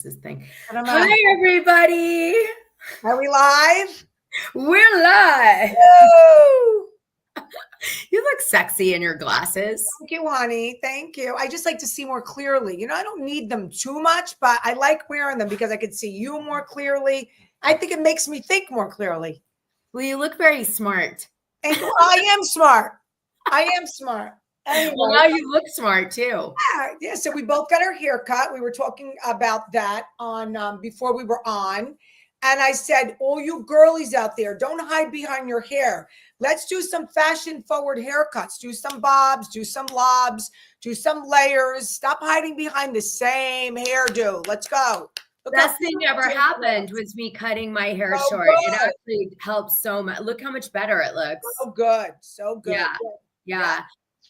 this thing. Hi, everybody. Are we live? We're live. Woo! You look sexy in your glasses. Thank you, honey. Thank you. I just like to see more clearly. You know, I don't need them too much, but I like wearing them because I can see you more clearly. I think it makes me think more clearly. Well, you look very smart. And I am smart. I am smart. Anyway, well, now you look smart too. Yeah. So we both got our hair cut. We were talking about that on before we were on. And I said, all you girlies out there, don't hide behind your hair. Let's do some fashion forward haircuts. Do some bobs, do some lobs, do some layers. Stop hiding behind the same hairdo. Let's go. Best thing ever happened was me cutting my hair short. Good. It actually helps so much. Look how much better it looks. So good. So good. Yeah.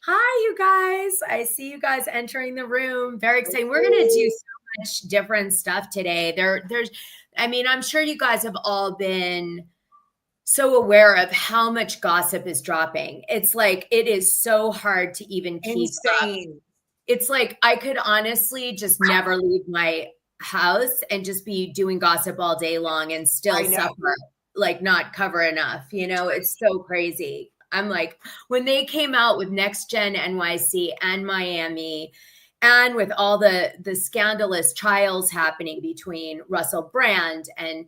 Hi, you guys. I see you guys entering the room. Very exciting. We're going to do so much different stuff today. I'm sure you guys have all been so aware of how much gossip is dropping. It's like, it is so hard to even keep up. It's like, I could honestly just never leave my house and just be doing gossip all day long and still suffer, like not cover enough. You know, it's so crazy. I'm like, when they came out with Next Gen NYC and Miami, and with all the scandalous trials happening between Russell Brand and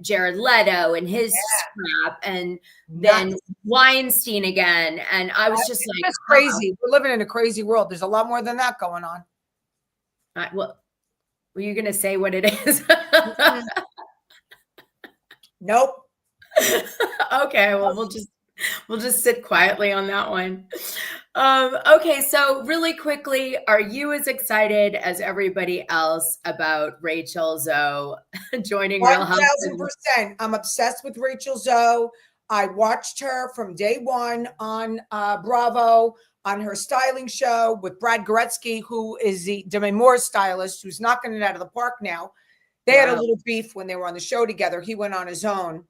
Jared Leto and his scrap, and then Weinstein again. And I was just like, it's crazy. We're living in a crazy world. There's a lot more than that going on. Well, were you going to say what it is? Nope. Okay. Well, we'll just sit quietly on that one. Okay, so really quickly, are you as excited as everybody else about Rachel Zoe joining Real Housewives? 1,000%. I'm obsessed with Rachel Zoe. I watched her from day one on Bravo, on her styling show with Brad Goretzky, who is the Demi Moore stylist, who's knocking it out of the park now. They had a little beef when they were on the show together. He went on his own.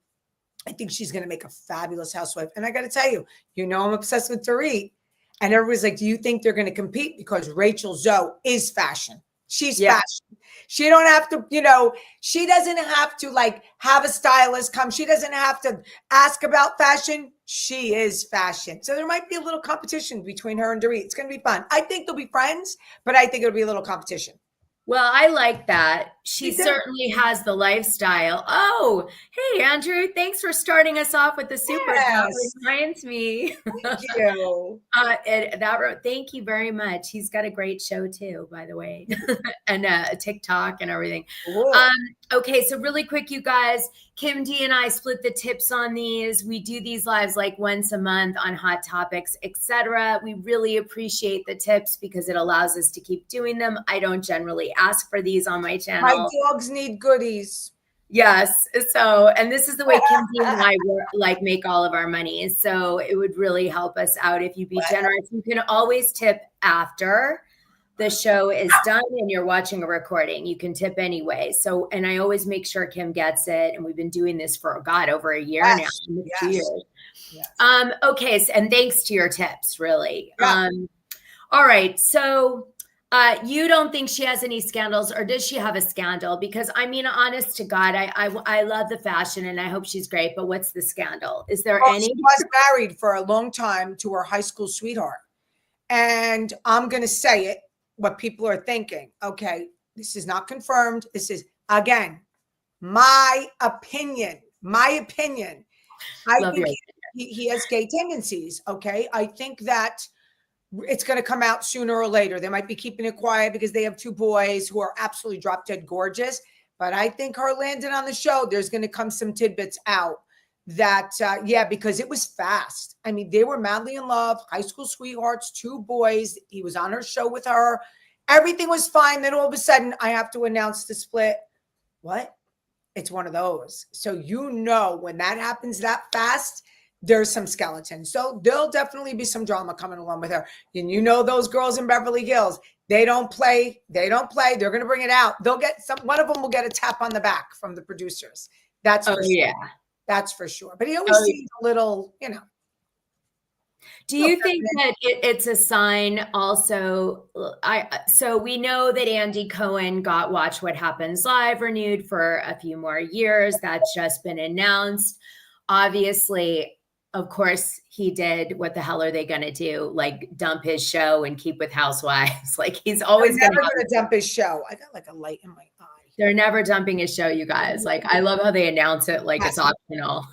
I think she's going to make a fabulous housewife. And I got to tell you, I'm obsessed with Dorit. And everybody's like, do you think they're going to compete? Because Rachel Zoe is fashion. She's fashion. She don't have to, she doesn't have to like have a stylist come. She doesn't have to ask about fashion. She is fashion. So there might be a little competition between her and Dorit. It's going to be fun. I think they'll be friends, but I think it'll be a little competition. Well, I like that. She certainly has the lifestyle. Oh, hey, Andrew, thanks for starting us off with the super. That reminds me. Thank you. Thank you very much. He's got a great show too, by the way, and a TikTok and everything. Okay, so really quick, you guys, Kim D and I split the tips on these. We do these lives like once a month on hot topics, etc. We really appreciate the tips because it allows us to keep doing them. I don't generally ask for these on my channel. My dogs need goodies. Yes. So, and this is the way Kim D and I make all of our money. So it would really help us out if you be generous. You can always tip after the show is done and you're watching a recording. You can tip anyway. So, and I always make sure Kim gets it. And we've been doing this for over a year now. 2 years. Yes. Okay. So, and thanks to your tips, really. Yeah. All right. So you don't think she has any scandals, or does she have a scandal? Because I mean, honest to God, I love the fashion and I hope she's great, but what's the scandal? Is there any? She was married for a long time to her high school sweetheart. And I'm going to say it, what people are thinking. Okay, this is not confirmed. This is, again, my opinion. I think he has gay tendencies. Okay, I think that it's going to come out sooner or later. They might be keeping it quiet because they have 2 boys who are absolutely drop dead gorgeous. But I think her landing on the show, there's going to come some tidbits out that, because it was fast. I mean, they were madly in love, high school sweethearts, 2 boys. He was on her show with her. Everything was fine. Then all of a sudden, I have to announce the split. What? It's one of those. So when that happens that fast, there's some skeletons. So there'll definitely be some drama coming along with her. And those girls in Beverly Hills, they don't play. They're going to bring it out. They'll get one of them will get a tap on the back from the producers. That's for sure. Yeah. That's for sure. But he always seems a little, Do you think that it's a sign also? So we know that Andy Cohen got Watch What Happens Live renewed for a few more years. That's just been announced. Obviously, of course, he did. What the hell are they going to do? Like dump his show and keep with Housewives? Like he's always going to dump his show. I got like a light in my eye. They're never dumping his show, you guys. Like I love how they announce it like it's optional.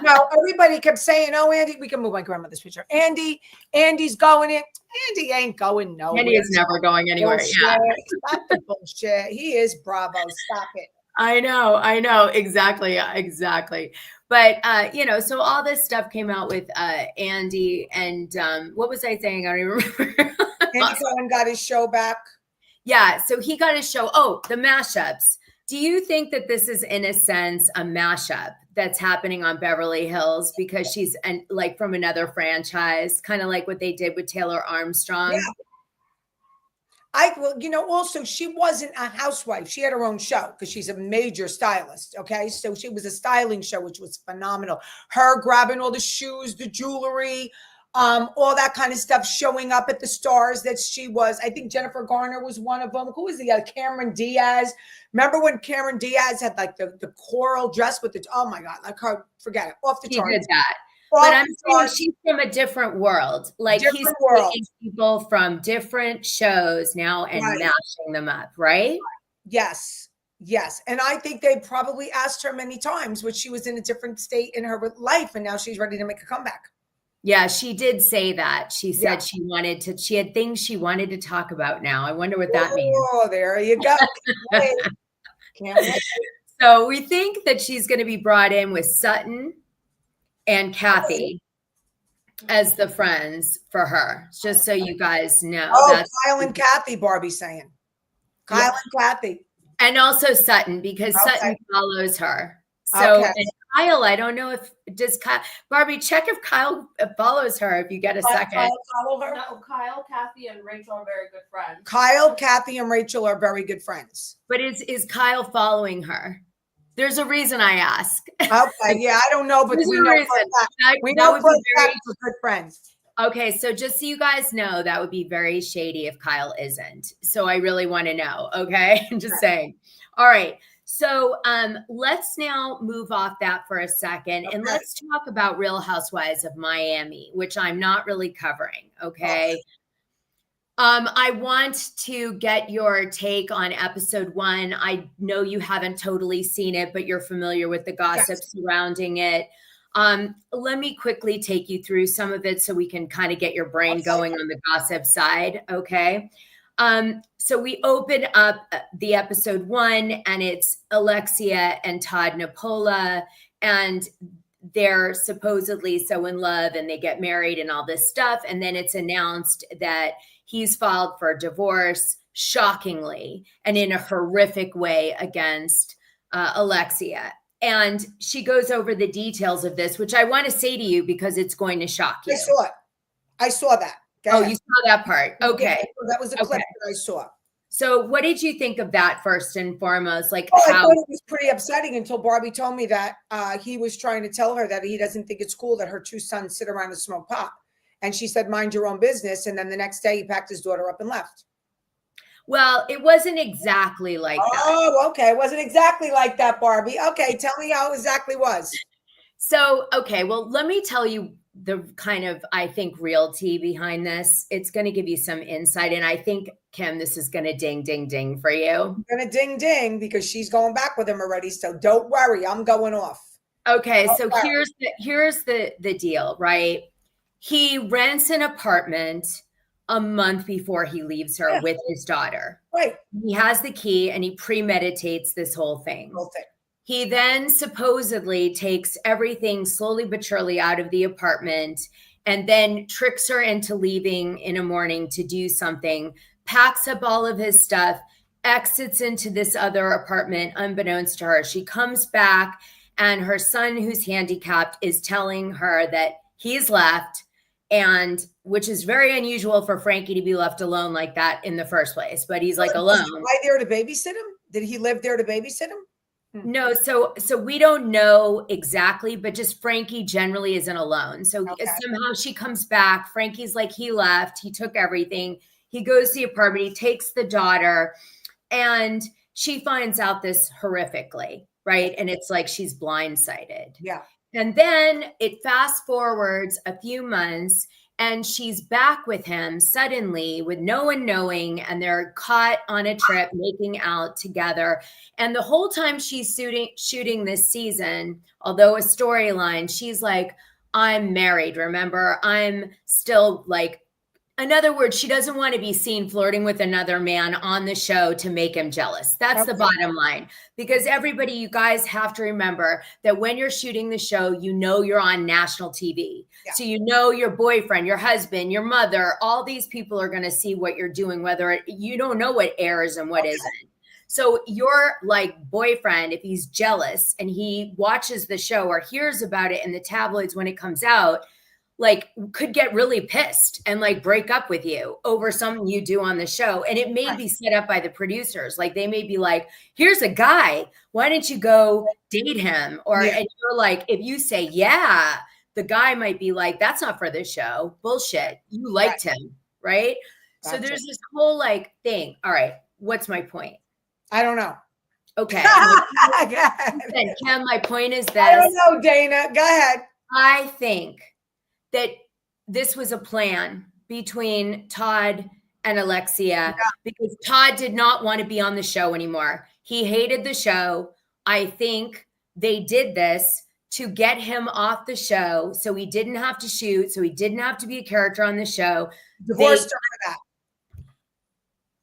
No, everybody kept saying, "Oh, Andy, we can move my grandmother's picture. Andy's going in. Andy ain't going nowhere. Andy is never going anywhere. Bullshit. Yeah, Stop the bullshit. He is Bravo. Stop it. I know, exactly. But so all this stuff came out with Andy, and what was I saying? I don't even remember. Andy Cohen got his show back. Yeah, so he got his show. Oh, the mashups. Do you think that this is, in a sense, a mashup that's happening on Beverly Hills because she's like from another franchise, kind of like what they did with Taylor Armstrong? Yeah. Also, she wasn't a housewife. She had her own show because she's a major stylist. Okay. So she was a styling show, which was phenomenal. Her grabbing all the shoes, the jewelry, all that kind of stuff, showing up at the stars that she was. I think Jennifer Garner was one of them. Who was the other? Cameron Diaz. Remember when Cameron Diaz had like the coral dress with oh my God, like her, forget it, off the charts. He did that. But I'm saying she's from a different world. Like he's taking people from different shows now and mashing them up, right? Yes. And I think they probably asked her many times when she was in a different state in her life, and now she's ready to make a comeback. Yeah, she did say that. She said she had things she wanted to talk about now. I wonder what that means. Oh, there you go. Can't wait. So we think that she's going to be brought in with Sutton and Kathy as the friends for her, just so you guys know. Oh, Kyle and Kathy, Barbie's saying. Kyle and Kathy. And also Sutton, because Sutton follows her. So and Kyle, I don't know if Barbie, check if Kyle follows her if you get a second. Kyle follow her? No, Kyle, Kathy, and Rachel are very good friends. Kyle, Kathy, and Rachel are very good friends. But is Kyle following her? There's a reason I ask. Okay, yeah, I don't know, but we know we're good friends. Okay, so just so you guys know, that would be very shady if Kyle isn't. So I really want to know, okay? I'm just saying. All right. So let's now move off that for a second, and let's talk about Real Housewives of Miami, which I'm not really covering, okay? I want to get your take on episode 1. I know you haven't totally seen it, but you're familiar with the gossip surrounding it. Let me quickly take you through some of it so we can kind of get your brain going on the gossip side, okay? So we open up the episode 1, and it's Alexia and Todd Napola, and they're supposedly so in love, and they get married and all this stuff. And then it's announced that he's filed for divorce, shockingly, and in a horrific way against Alexia. And she goes over the details of this, which I want to say to you because it's going to shock you. I saw that. Oh, you saw that part. Okay. That was a clip that I saw. So what did you think of that first and foremost? Like, I thought it was pretty upsetting until Barbie told me that he was trying to tell her that he doesn't think it's cool that her 2 sons sit around and smoke pot. And she said, mind your own business. And then the next day he packed his daughter up and left. Well, it wasn't exactly like that. Oh, okay. It wasn't exactly like that, Barbie. Okay. Tell me how it exactly was. So, okay. Well, let me tell you the kind of, I think, real tea behind this. It's going to give you some insight. And I think, Kim, this is going to ding, ding, ding for you. I'm going to ding, ding because she's going back with him already. So don't worry. I'm going off. Okay. So here's the deal, right? He rents an apartment a month before he leaves her with his daughter. Right. He has the key and he premeditates this whole thing. He then supposedly takes everything slowly but surely out of the apartment and then tricks her into leaving in a morning to do something, packs up all of his stuff, exits into this other apartment unbeknownst to her. She comes back and her son, who's handicapped, is telling her that he's left, and which is very unusual for Frankie to be left alone like that in the first place. But he's like alone. Was he there to babysit him? Did he live there to babysit him? No, so we don't know exactly, but just Frankie generally isn't alone. So somehow she comes back. Frankie's like, he left, he took everything. He goes to the apartment, he takes the daughter, and she finds out this horrifically, right? And it's like she's blindsided. Yeah. And then it fast forwards a few months, and she's back with him suddenly with no one knowing, and they're caught on a trip making out together. And the whole time she's shooting this season, although a storyline, she's like, I'm married, remember? I'm still like, in other words, she doesn't want to be seen flirting with another man on the show to make him jealous. That's the bottom line. Because everybody, you guys have to remember that when you're shooting the show, you know you're on national TV. Yeah. So you know your boyfriend, your husband, your mother, all these people are going to see what you're doing, whether you don't know what airs and what isn't. So your like boyfriend, if he's jealous and he watches the show or hears about it in the tabloids when it comes out, like could get really pissed and like break up with you over something you do on the show. And it may be set up by the producers. Like they may be like, here's a guy, why don't you go date him? Or and you're like, if you say, yeah, the guy might be like, that's not for the show. Bullshit. You liked him. Right. Gotcha. So there's this whole like thing. All right. What's my point? I don't know. Okay. Ken, my point is this. I don't know, Dana. Go ahead. I think that this was a plan between Todd and Alexia because Todd did not want to be on the show anymore. He hated the show. I think they did this to get him off the show so he didn't have to shoot, so he didn't have to be a character on the show. Divorced her for that.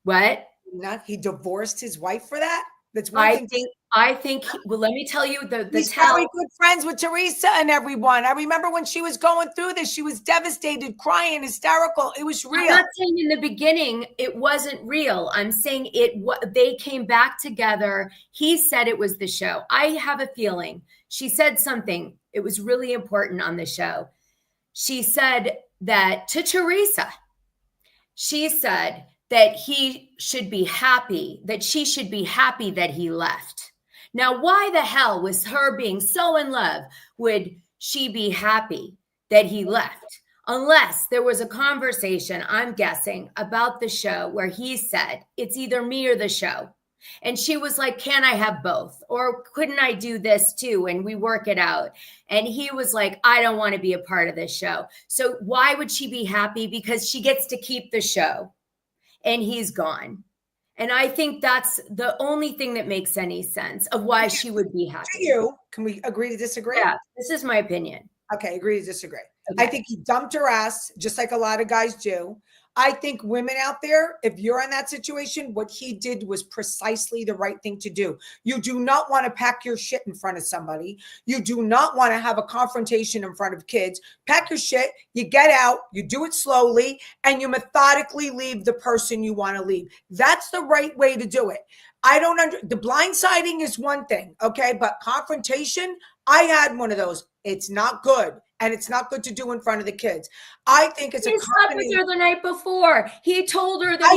What? He divorced his wife for that? That's one thing. I think, well, let me tell you he's very good friends with Teresa and everyone. I remember when she was going through this, she was devastated, crying, hysterical. It was real. I'm not saying in the beginning it wasn't real. I'm saying they came back together. He said it was the show. I have a feeling she said something. It was really important on the show. She said that to Teresa, she said that he should be happy, that she should be happy that he left. Now, why the hell was her being so in love would she be happy that he left? Unless there was a conversation, I'm guessing, about the show where he said, it's either me or the show. And she was like, can I have both? Or couldn't I do this too? And we work it out. And he was like, I don't want to be a part of this show. So why would she be happy? Because she gets to keep the show and he's gone. And I think that's the only thing that makes any sense of why she would be happy. Can we agree to disagree? Yeah, this is my opinion. Okay, agree to disagree. Okay. I think he dumped her ass, just like a lot of guys do. I think women out there, if you're in that situation, what he did was precisely the right thing to do. You do not want to pack your shit in front of somebody. You do not want to have a confrontation in front of kids. Pack your shit, you get out, you do it slowly, and you methodically leave the person you want to leave. That's the right way to do it. The blindsiding is one thing, okay? But confrontation, I had one of those. It's not good. And it's not good to do in front of the kids. I think it's he slept with her the night before. He told her that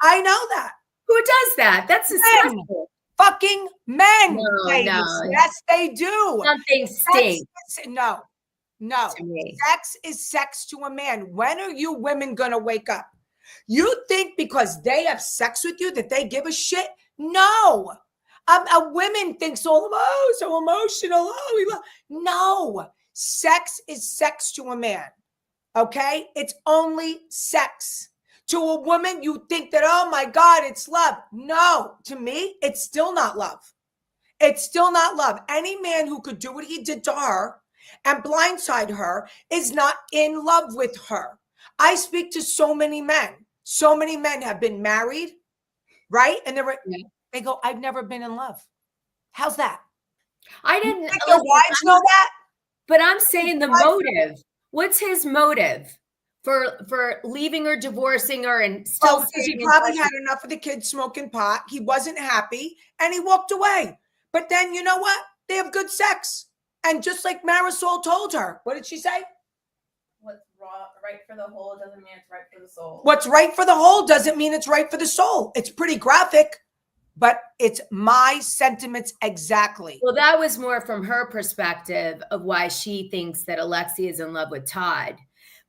I know that. Who does that? That's disgusting. Fucking men. No. Yes, they do. Something stinks. No. Sex is sex to a man. When are you women going to wake up? You think because they have sex with you that they give a shit? No. A women think so emotional. No. Sex is sex to a man, okay? It's only sex. To a woman, you think that, oh my God, it's love. No, to me, it's still not love. It's still not love. Any man who could do what he did to her and blindside her is not in love with her. I speak to so many men. So many men have been married, right? And they go, I've never been in love. How's that? I didn't. Your wives know that? But I'm saying the motive. What's his motive for leaving her, divorcing her, and still? Because he probably had enough of the kids smoking pot. He wasn't happy, and he walked away. But then you know what? They have good sex, and just like Marisol told her, what did she say? What's right for the whole doesn't mean it's right for the soul. What's right for the whole doesn't mean it's right for the soul. It's pretty graphic, but it's my sentiments exactly. Well, that was more from her perspective of why she thinks that Alexia is in love with Todd.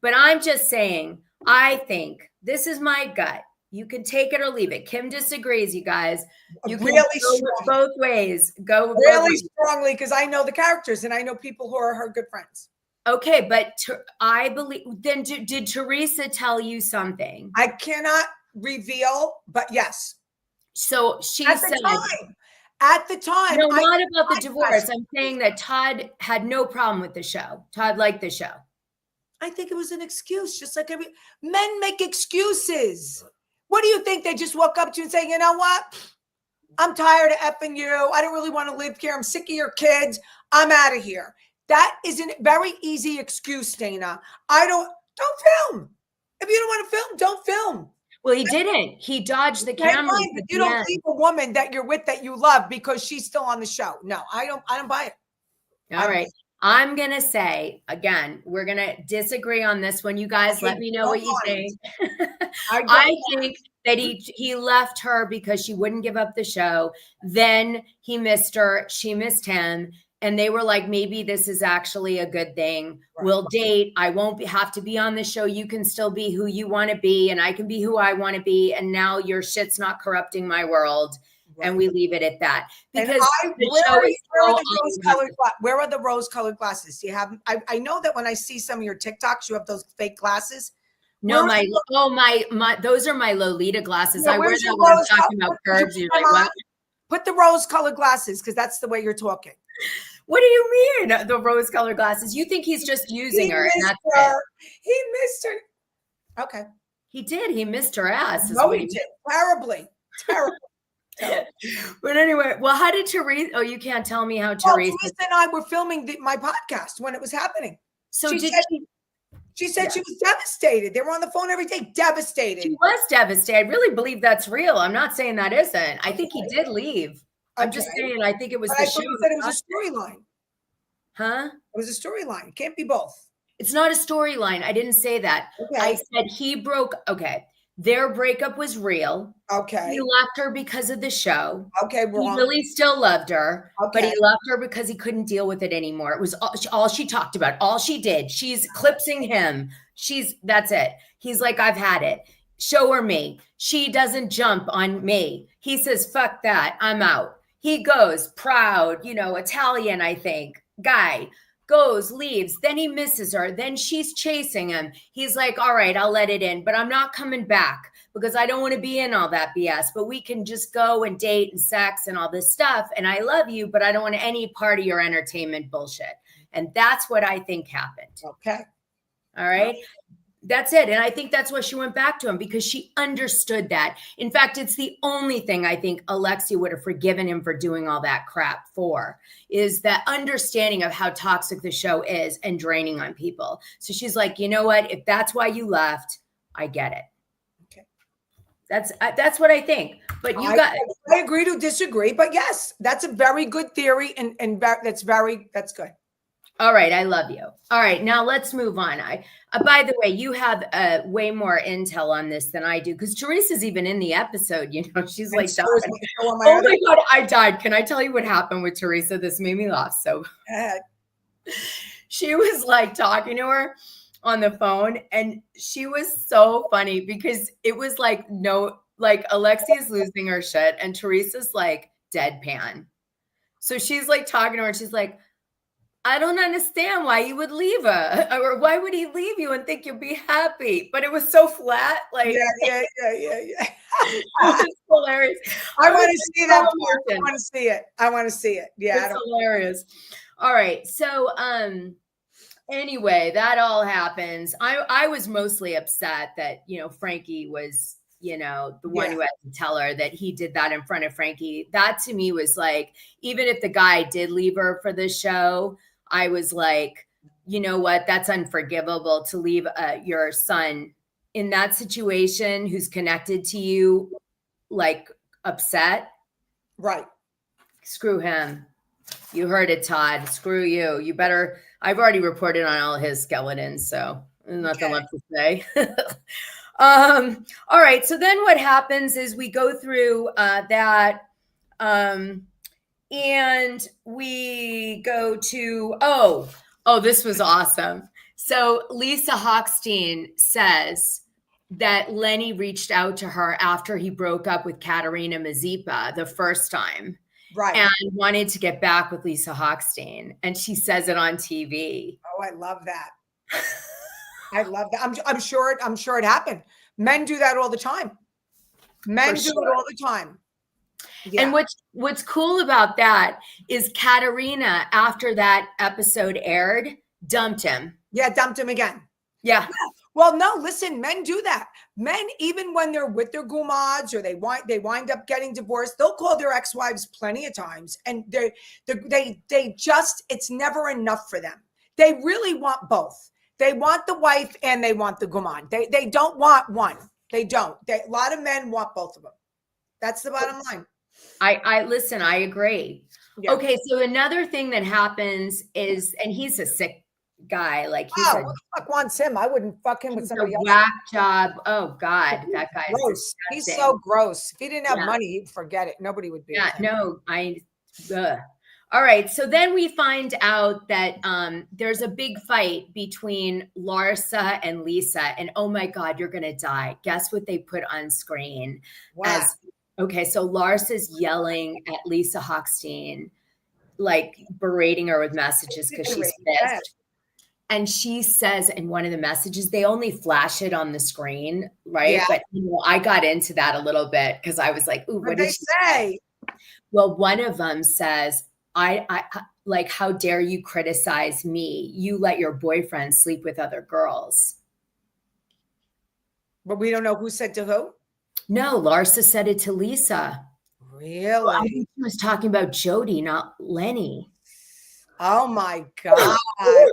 But I'm just saying, I think this is my gut. You can take it or leave it. Kim disagrees, you guys. You can Really go strong. both ways. Go both Really ways. strongly, because I know the characters and I know people who are her good friends. Okay, but I believe, then did Teresa tell you something? I cannot reveal, but yes. So she At said, the time. no, not about the divorce. I'm saying that Todd had no problem with the show. Todd liked the show. I think it was an excuse, just like men make excuses. What do you think? They just walk up to you and say, you know what? I'm tired of effing you. I don't really want to live here. I'm sick of your kids. I'm out of here. That is a very easy excuse, Dana. Don't film. If you don't want to film, don't film. Well, he didn't. He dodged the camera. But you don't leave a woman that you're with that you love because she's still on the show. No, I don't buy it. All right. I'm going to say, again, we're going to disagree on this one. You guys let me know what you think. I think that he left her because she wouldn't give up the show. Then he missed her. She missed him. And they were like, maybe this is actually a good thing. Right. We'll date. I won't have to be on the show. You can still be who you want to be. And I can be who I want to be. And now your shit's not corrupting my world. Right. And we leave it at that. Because where are the rose-colored glasses? Do you have? I know that when I see some of your TikToks, you have those fake glasses. No, my those are my Lolita glasses. Yeah, I wear them when I'm talking about curves. You're like, what? Put the rose-colored glasses, because that's the way you're talking. What do you mean, the rose-colored glasses? You think he's just using her, and that's it. He missed her. Okay. He did. He missed her ass. No, he did. Terribly. But anyway, well, how did Teresa? Oh, you can't tell me how Teresa. Teresa and I were filming my podcast when it was happening. So she said she was devastated. They were on the phone every day, devastated. She was devastated. I really believe that's real. I'm not saying that isn't. I think he did leave. I'm just saying, I think it was the show. You said it was a storyline. Huh? It was a storyline. It can't be both. It's not a storyline. I didn't say that. Okay. I said he broke. Okay. Their breakup was real. Okay. He left her because of the show. Okay. He really still loved her, but he left her because he couldn't deal with it anymore. It was all she talked about, all she did. She's clipsing him. That's it. He's like, I've had it. Show her me. She doesn't jump on me. He says, fuck that. I'm out. He goes, proud, Italian, I think, guy, goes, leaves. Then he misses her. Then she's chasing him. He's like, all right, I'll let it in, but I'm not coming back because I don't want to be in all that BS. But we can just go and date and sex and all this stuff. And I love you, but I don't want any part of your entertainment bullshit. And that's what I think happened. Okay. All right. That's it. And I think that's why she went back to him, because she understood that. In fact, it's the only thing I think Alexia would have forgiven him for doing all that crap for, is that understanding of how toxic the show is and draining on people. So she's like, you know what? If that's why you left, I get it. Okay. That's what I think. But I agree to disagree, but yes, that's a very good theory. And that's good. All right. I love you. All right. Now let's move on. By the way, you have way more intel on this than I do, because Teresa's even in the episode. She's like, oh my God, I died. Can I tell you what happened with Teresa? This made me laugh. So she was like talking to her on the phone, and she was so funny because it was like, Alexia's losing her shit and Teresa's like deadpan. So she's like talking to her and she's like, I don't understand why you would leave her, or why would he leave you and think you'll be happy? But it was so flat. Like, yeah. It was hilarious. I want to see that. I want to see it. Yeah. It's hilarious. All right. So, anyway, that all happens. I was mostly upset that, Frankie was, the one who had to tell her that he did that in front of Frankie. That to me was like, even if the guy did leave her for the show, I was like, you know what? That's unforgivable to leave your son in that situation who's connected to you, like upset. Right. Screw him. You heard it, Todd. Screw you. You better. I've already reported on all his skeletons, so there's nothing left to say. All right. So then what happens is we go through that. And we go to, this was awesome. So Lisa Hochstein says that Lenny reached out to her after he broke up with Katerina Mazepa the first time. Right. And wanted to get back with Lisa Hochstein. And she says it on TV. Oh, I love that. I love that. I'm sure it happened. Men do that all the time. Men do it all the time. Yeah. And what's cool about that is Katerina, after that episode aired, dumped him. Yeah, dumped him again. Yeah. Well, no, listen, men do that. Men, even when they're with their gumads or they wind up getting divorced, they'll call their ex-wives plenty of times. And they just, it's never enough for them. They really want both. They want the wife and they want the gumad. They don't want one. They don't. A lot of men want both of them. That's the bottom line. I listen, I agree. Yeah. Okay, so another thing that happens is, and he's a sick guy. Like he's who the fuck wants him? I wouldn't fuck him with somebody else. Whack job. Oh God, that guy's gross. disgusting. He's so gross. If he didn't have money, he'd forget it. Nobody would be. Yeah, no, All right, so then we find out that there's a big fight between Larsa and Lisa, and oh my God, you're gonna die. Guess what they put on screen? Wow. Okay, so Larsa's yelling at Lisa Hochstein, like berating her with messages because she's pissed. And she says in one of the messages, they only flash it on the screen, right? Yeah. But I got into that a little bit because I was like, ooh, what did she say? Well, one of them says, I like, how dare you criticize me? You let your boyfriend sleep with other girls. But we don't know who said to who? No, Larsa said it to Lisa. Really? Well, I think she was talking about Jody, not Lenny. Oh my God. I'm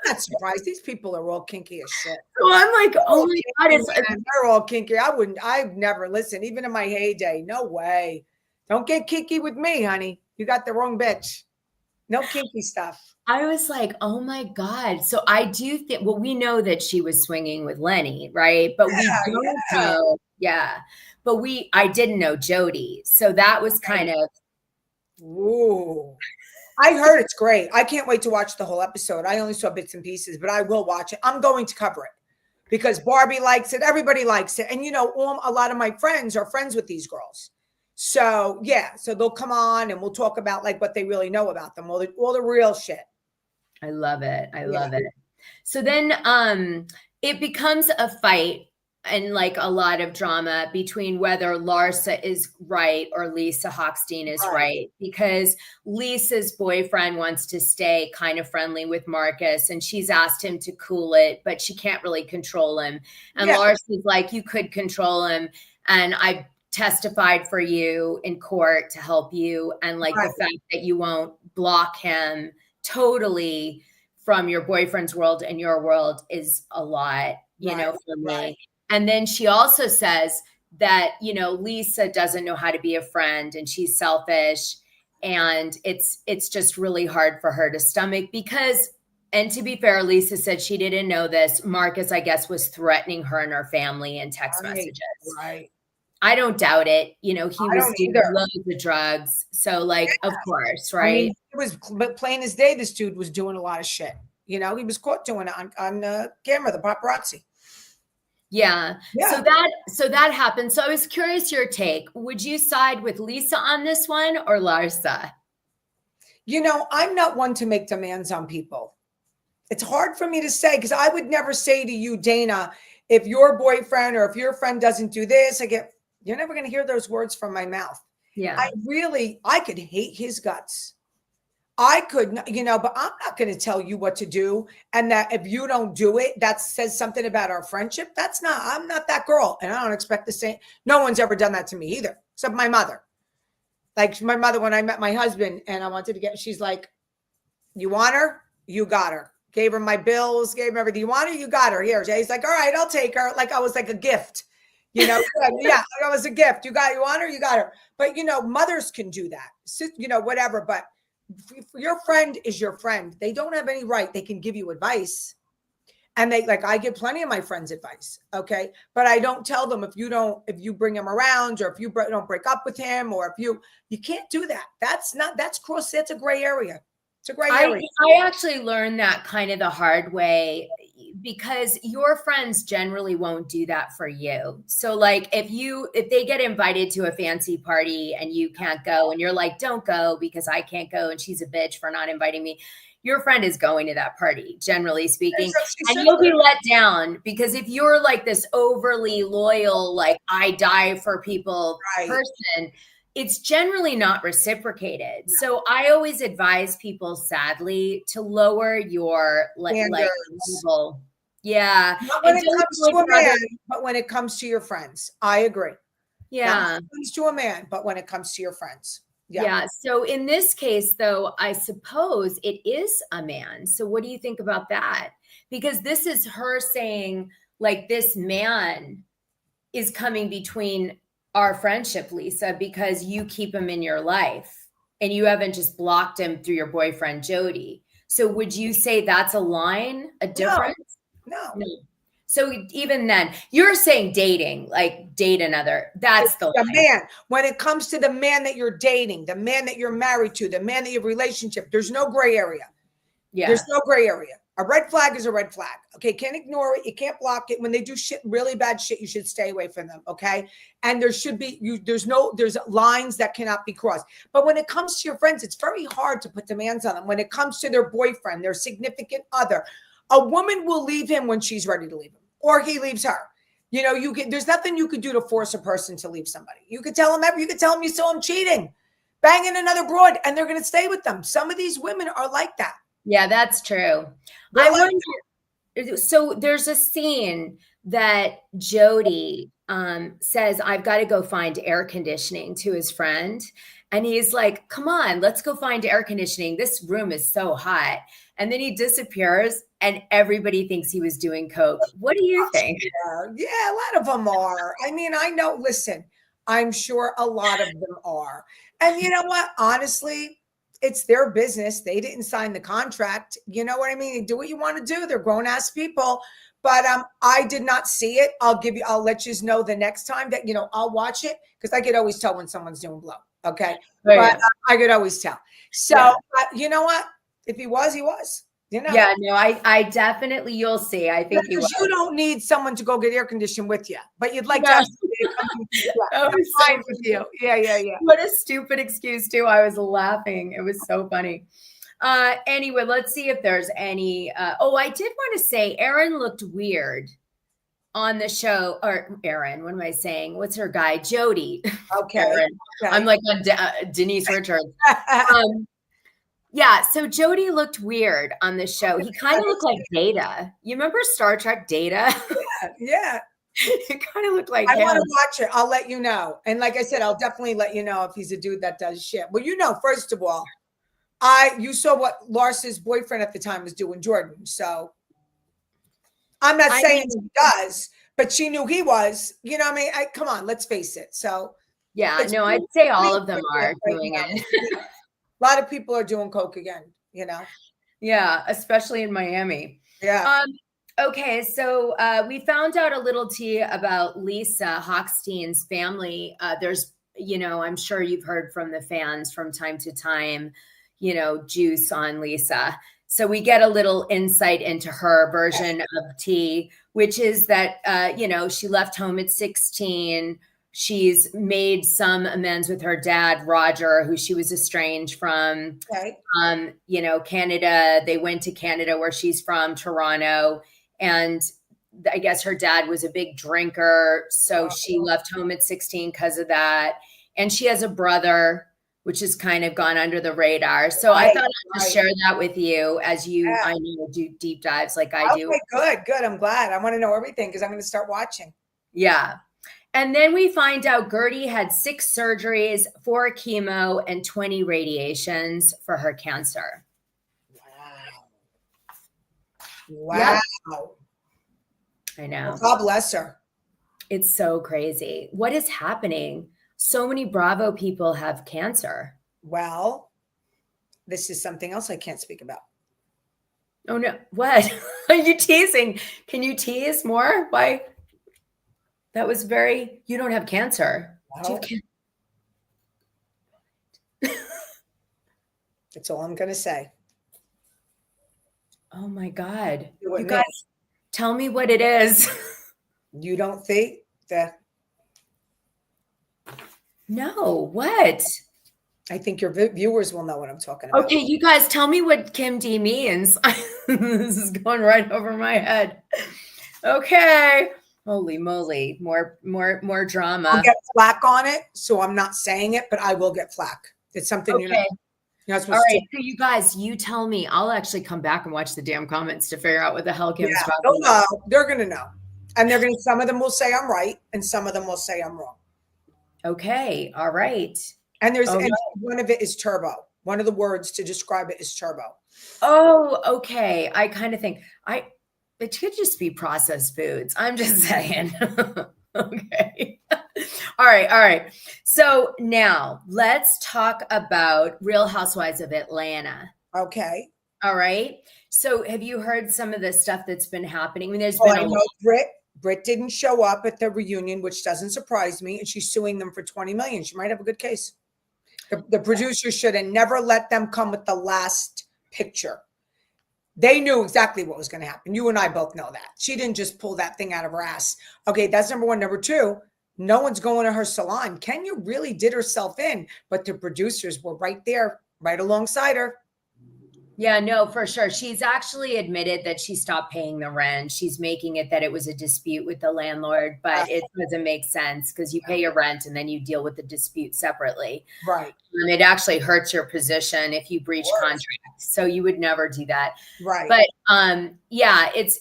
not surprised. These people are all kinky as shit. So I'm like, oh my God. They're all kinky. I've never listened, even in my heyday. No way. Don't get kinky with me, honey. You got the wrong bitch. No kinky stuff. I was like, oh my God. So I do think, well, we know that she was swinging with Lenny, right? But we don't know. Yeah. But I didn't know Jody. So that was kind of. Ooh. I heard it's great. I can't wait to watch the whole episode. I only saw bits and pieces, but I will watch it. I'm going to cover it because Barbie likes it. Everybody likes it. And, a lot of my friends are friends with these girls. So, yeah. So they'll come on and we'll talk about like what they really know about them. All the real shit. I love it. I love it. So then it becomes a fight and like a lot of drama between whether Larsa is right or Lisa Hochstein is right, because Lisa's boyfriend wants to stay kind of friendly with Marcus and she's asked him to cool it, but she can't really control him. And Larsa's like, you could control him. And I testified for you in court to help you. And like the fact that you won't block him totally from your boyfriend's world and your world is a lot, for me. And then she also says that, Lisa doesn't know how to be a friend and she's selfish. And it's just really hard for her to stomach because, and to be fair, Lisa said she didn't know this. Marcus, I guess, was threatening her and her family in text messages. Right. I don't doubt it. He was doing loads of drugs. So of course, right? I mean, it was plain as day. This dude was doing a lot of shit. He was caught doing it on camera, the paparazzi. Yeah. So that happened. So I was curious your take. Would you side with Lisa on this one or Larsa? I'm not one to make demands on people. It's hard for me to say because I would never say to you, Dana, if your boyfriend or if your friend doesn't do this, you're never going to hear those words from my mouth. Yeah. I could hate his guts. I could, but I'm not going to tell you what to do. And that if you don't do it, that says something about our friendship. I'm not that girl. And I don't expect the same. No one's ever done that to me either, except my mother. Like my mother, when I met my husband and I wanted to she's like, you want her? You got her. Gave her my bills, gave her everything. You want her? You got her. Here. He's like, all right, I'll take her. Like I was like a gift, yeah, I was a gift. You want her? You got her. But, mothers can do that, whatever. But your friend is your friend. They don't have any right. They can give you advice. And they like, I give plenty of my friends advice. Okay. But I don't tell them if you bring him around, or if you don't break up with him, or if you can't do that. That's a gray area. It's a gray area. I actually learned that kind of the hard way, because your friends generally won't do that for you. So like if they get invited to a fancy party and you can't go, and you're like, don't go because I can't go and she's a bitch for not inviting me, your friend is going to that party, generally speaking, and you'll be let down, because if you're like this overly loyal, like I die for people person, it's generally not reciprocated. So I always advise people, sadly, to lower your like level. Yeah. Not when it comes to a man, but when it comes to your friends. I agree. Yeah. Not when it comes to a man, but when it comes to your friends. Yeah. So in this case, though, I suppose it is a man. So what do you think about that? Because this is her saying, like, this man is coming between our friendship, Lisa, because you keep him in your life and you haven't just blocked him through your boyfriend, Jody. So would you say that's a line, a difference? No. So even then, you're saying dating, like date another. That's the man. When it comes to the man that you're dating, the man that you're married to, the man that you have a relationship, there's no gray area. Yeah. There's no gray area. A red flag is a red flag. Okay. Can't ignore it. You can't block it. When they do shit, really bad shit, you should stay away from them. Okay. And there should be, there's lines that cannot be crossed. But when it comes to your friends, it's very hard to put demands on them. When it comes to their boyfriend, their significant other, a woman will leave him when she's ready to leave him, or he leaves her. You know, there's nothing you could do to force a person to leave somebody. You could tell them you saw him cheating, banging another broad, and they're going to stay with them. Some of these women are like that. Yeah, that's true. I wonder, so there's a scene that Jody says, I've got to go find air conditioning, to his friend. And he's like, come on, let's go find air conditioning. This room is so hot. And then he disappears and everybody thinks he was doing coke. What do you think? Yeah, a lot of them are. I mean, I know, listen, I'm sure a lot of them are. And you know what? Honestly, it's their business. They didn't sign the contract. You know what I mean? You do what you want to do. They're grown-ass people. But I did not see it. I'll let you know the next time that, I'll watch it, because I could always tell when someone's doing blow. Okay. But I could always tell. So you know what? If he was, he was. Yeah, no, I definitely, you'll see. I think you don't need someone to go get air conditioned with you, but you'd like to have somebody to with you. Yeah. What a stupid excuse too. I was laughing. It was so funny. Anyway, let's see if there's any. I did want to say Aaron looked weird on the show. Or Aaron, what am I saying? What's her guy? Jody. Okay. Aaron. Okay. I'm like on Denise Richards. Yeah, so Jody looked weird on the show. He kind of looked like Data. You remember Star Trek Data? Yeah. It kind of looked like him. I want to watch it. I'll let you know. And like I said, I'll definitely let you know if he's a dude that does shit. Well, first of all, you saw what Larsa's boyfriend at the time was doing, Jordan. So I'm not saying he does, but she knew he was. You know what I mean? Come on, let's face it. So yeah, no, I'd say all of them are doing it. A lot of people are doing coke again, Yeah, especially in Miami. Yeah. Okay, so we found out a little tea about Lisa Hochstein's family. There's, I'm sure you've heard from the fans from time to time, juice on Lisa. So we get a little insight into her version of tea, which is that, she left home at 16. She's made some amends with her dad, Roger, who she was estranged from. Okay. Canada. They went to Canada, where she's from, Toronto. And I guess her dad was a big drinker. So she left home at 16 because of that. And she has a brother, which has kind of gone under the radar. So I thought I'd just share that with you, as you, I know, do deep dives like I do. Good. I'm glad. I want to know everything, because I'm going to start watching. Yeah. And then we find out Gertie had 6 surgeries, 4 chemo, and 20 radiations for her cancer. Wow. Yep. I know. Well, God bless her. It's so crazy. What is happening? So many Bravo people have cancer. Well, this is something else I can't speak about. Oh no, what? Are you teasing? Can you tease more? Why? That was very, you don't have cancer. Do you have cancer? That's all I'm going to say. Oh my God. You You guys, tell me what it is. You don't think that? No, what? I think your viewers will know what I'm talking about. Okay, you guys, tell me what Kim D means. This is going right over my head. Okay. Holy moly, more drama. I'll get flack on it, so I'm not saying it, but I will get flack. It's something you're not supposed All right, to. so you guys, you tell me. I'll actually come back and watch the damn comments to figure out what the hell Kim's talking they'll about. know. They're going to know. And they're going to, some of them will say I'm right, and some of them will say I'm wrong. Okay, all right. And there's and one of it is turbo. One of the words to describe it is turbo. Oh, okay. I kind of think it could just be processed foods. I'm just saying. Okay. All right. So now let's talk about Real Housewives of Atlanta. Okay. All right. So have you heard some of the stuff that's been happening? I mean, there's been I know Britt didn't show up at the reunion, which doesn't surprise me, and she's suing them for $20 million. She might have a good case. The producer should have never let them come with the last picture. They knew exactly what was going to happen. You and I both know that. She didn't just pull that thing out of her ass. Okay, that's number one. Number two, no one's going to her salon. Kenya really did herself in, but the producers were right there, right alongside her. Yeah, no, for sure. She's actually admitted that she stopped paying the rent. She's making it that it was a dispute with the landlord, but it doesn't make sense because you pay your rent and then you deal with the dispute separately. Right. And it actually hurts your position if you breach contract. So you would never do that. Right. But yeah, it's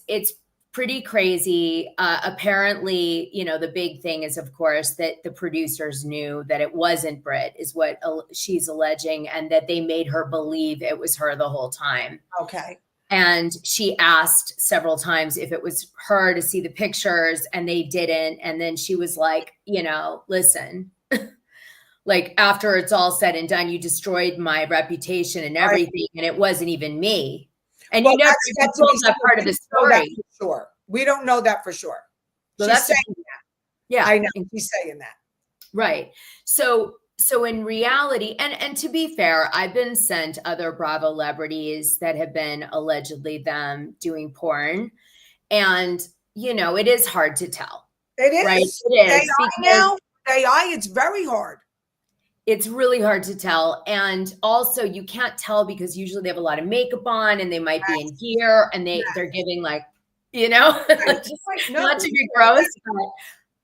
pretty crazy. Apparently, the big thing is, of course, that the producers knew that it wasn't Britt, is what she's alleging, and that they made her believe it was her the whole time. Okay. And she asked several times if it was her to see the pictures, and they didn't. And then she was like, listen, like after it's all said and done, you destroyed my reputation and everything, and it wasn't even me. And you never told that part of the story. Sure. We don't know that for sure. So she's saying that. Yeah. I know. She's saying that. Right. So in reality, and to be fair, I've been sent other Bravo celebrities that have been allegedly them doing porn. And, it is hard to tell. It is. Right? It is. Now, AI, it's very hard. It's really hard to tell. And also you can't tell because usually they have a lot of makeup on and they might be in gear and they're giving like, not to be gross. But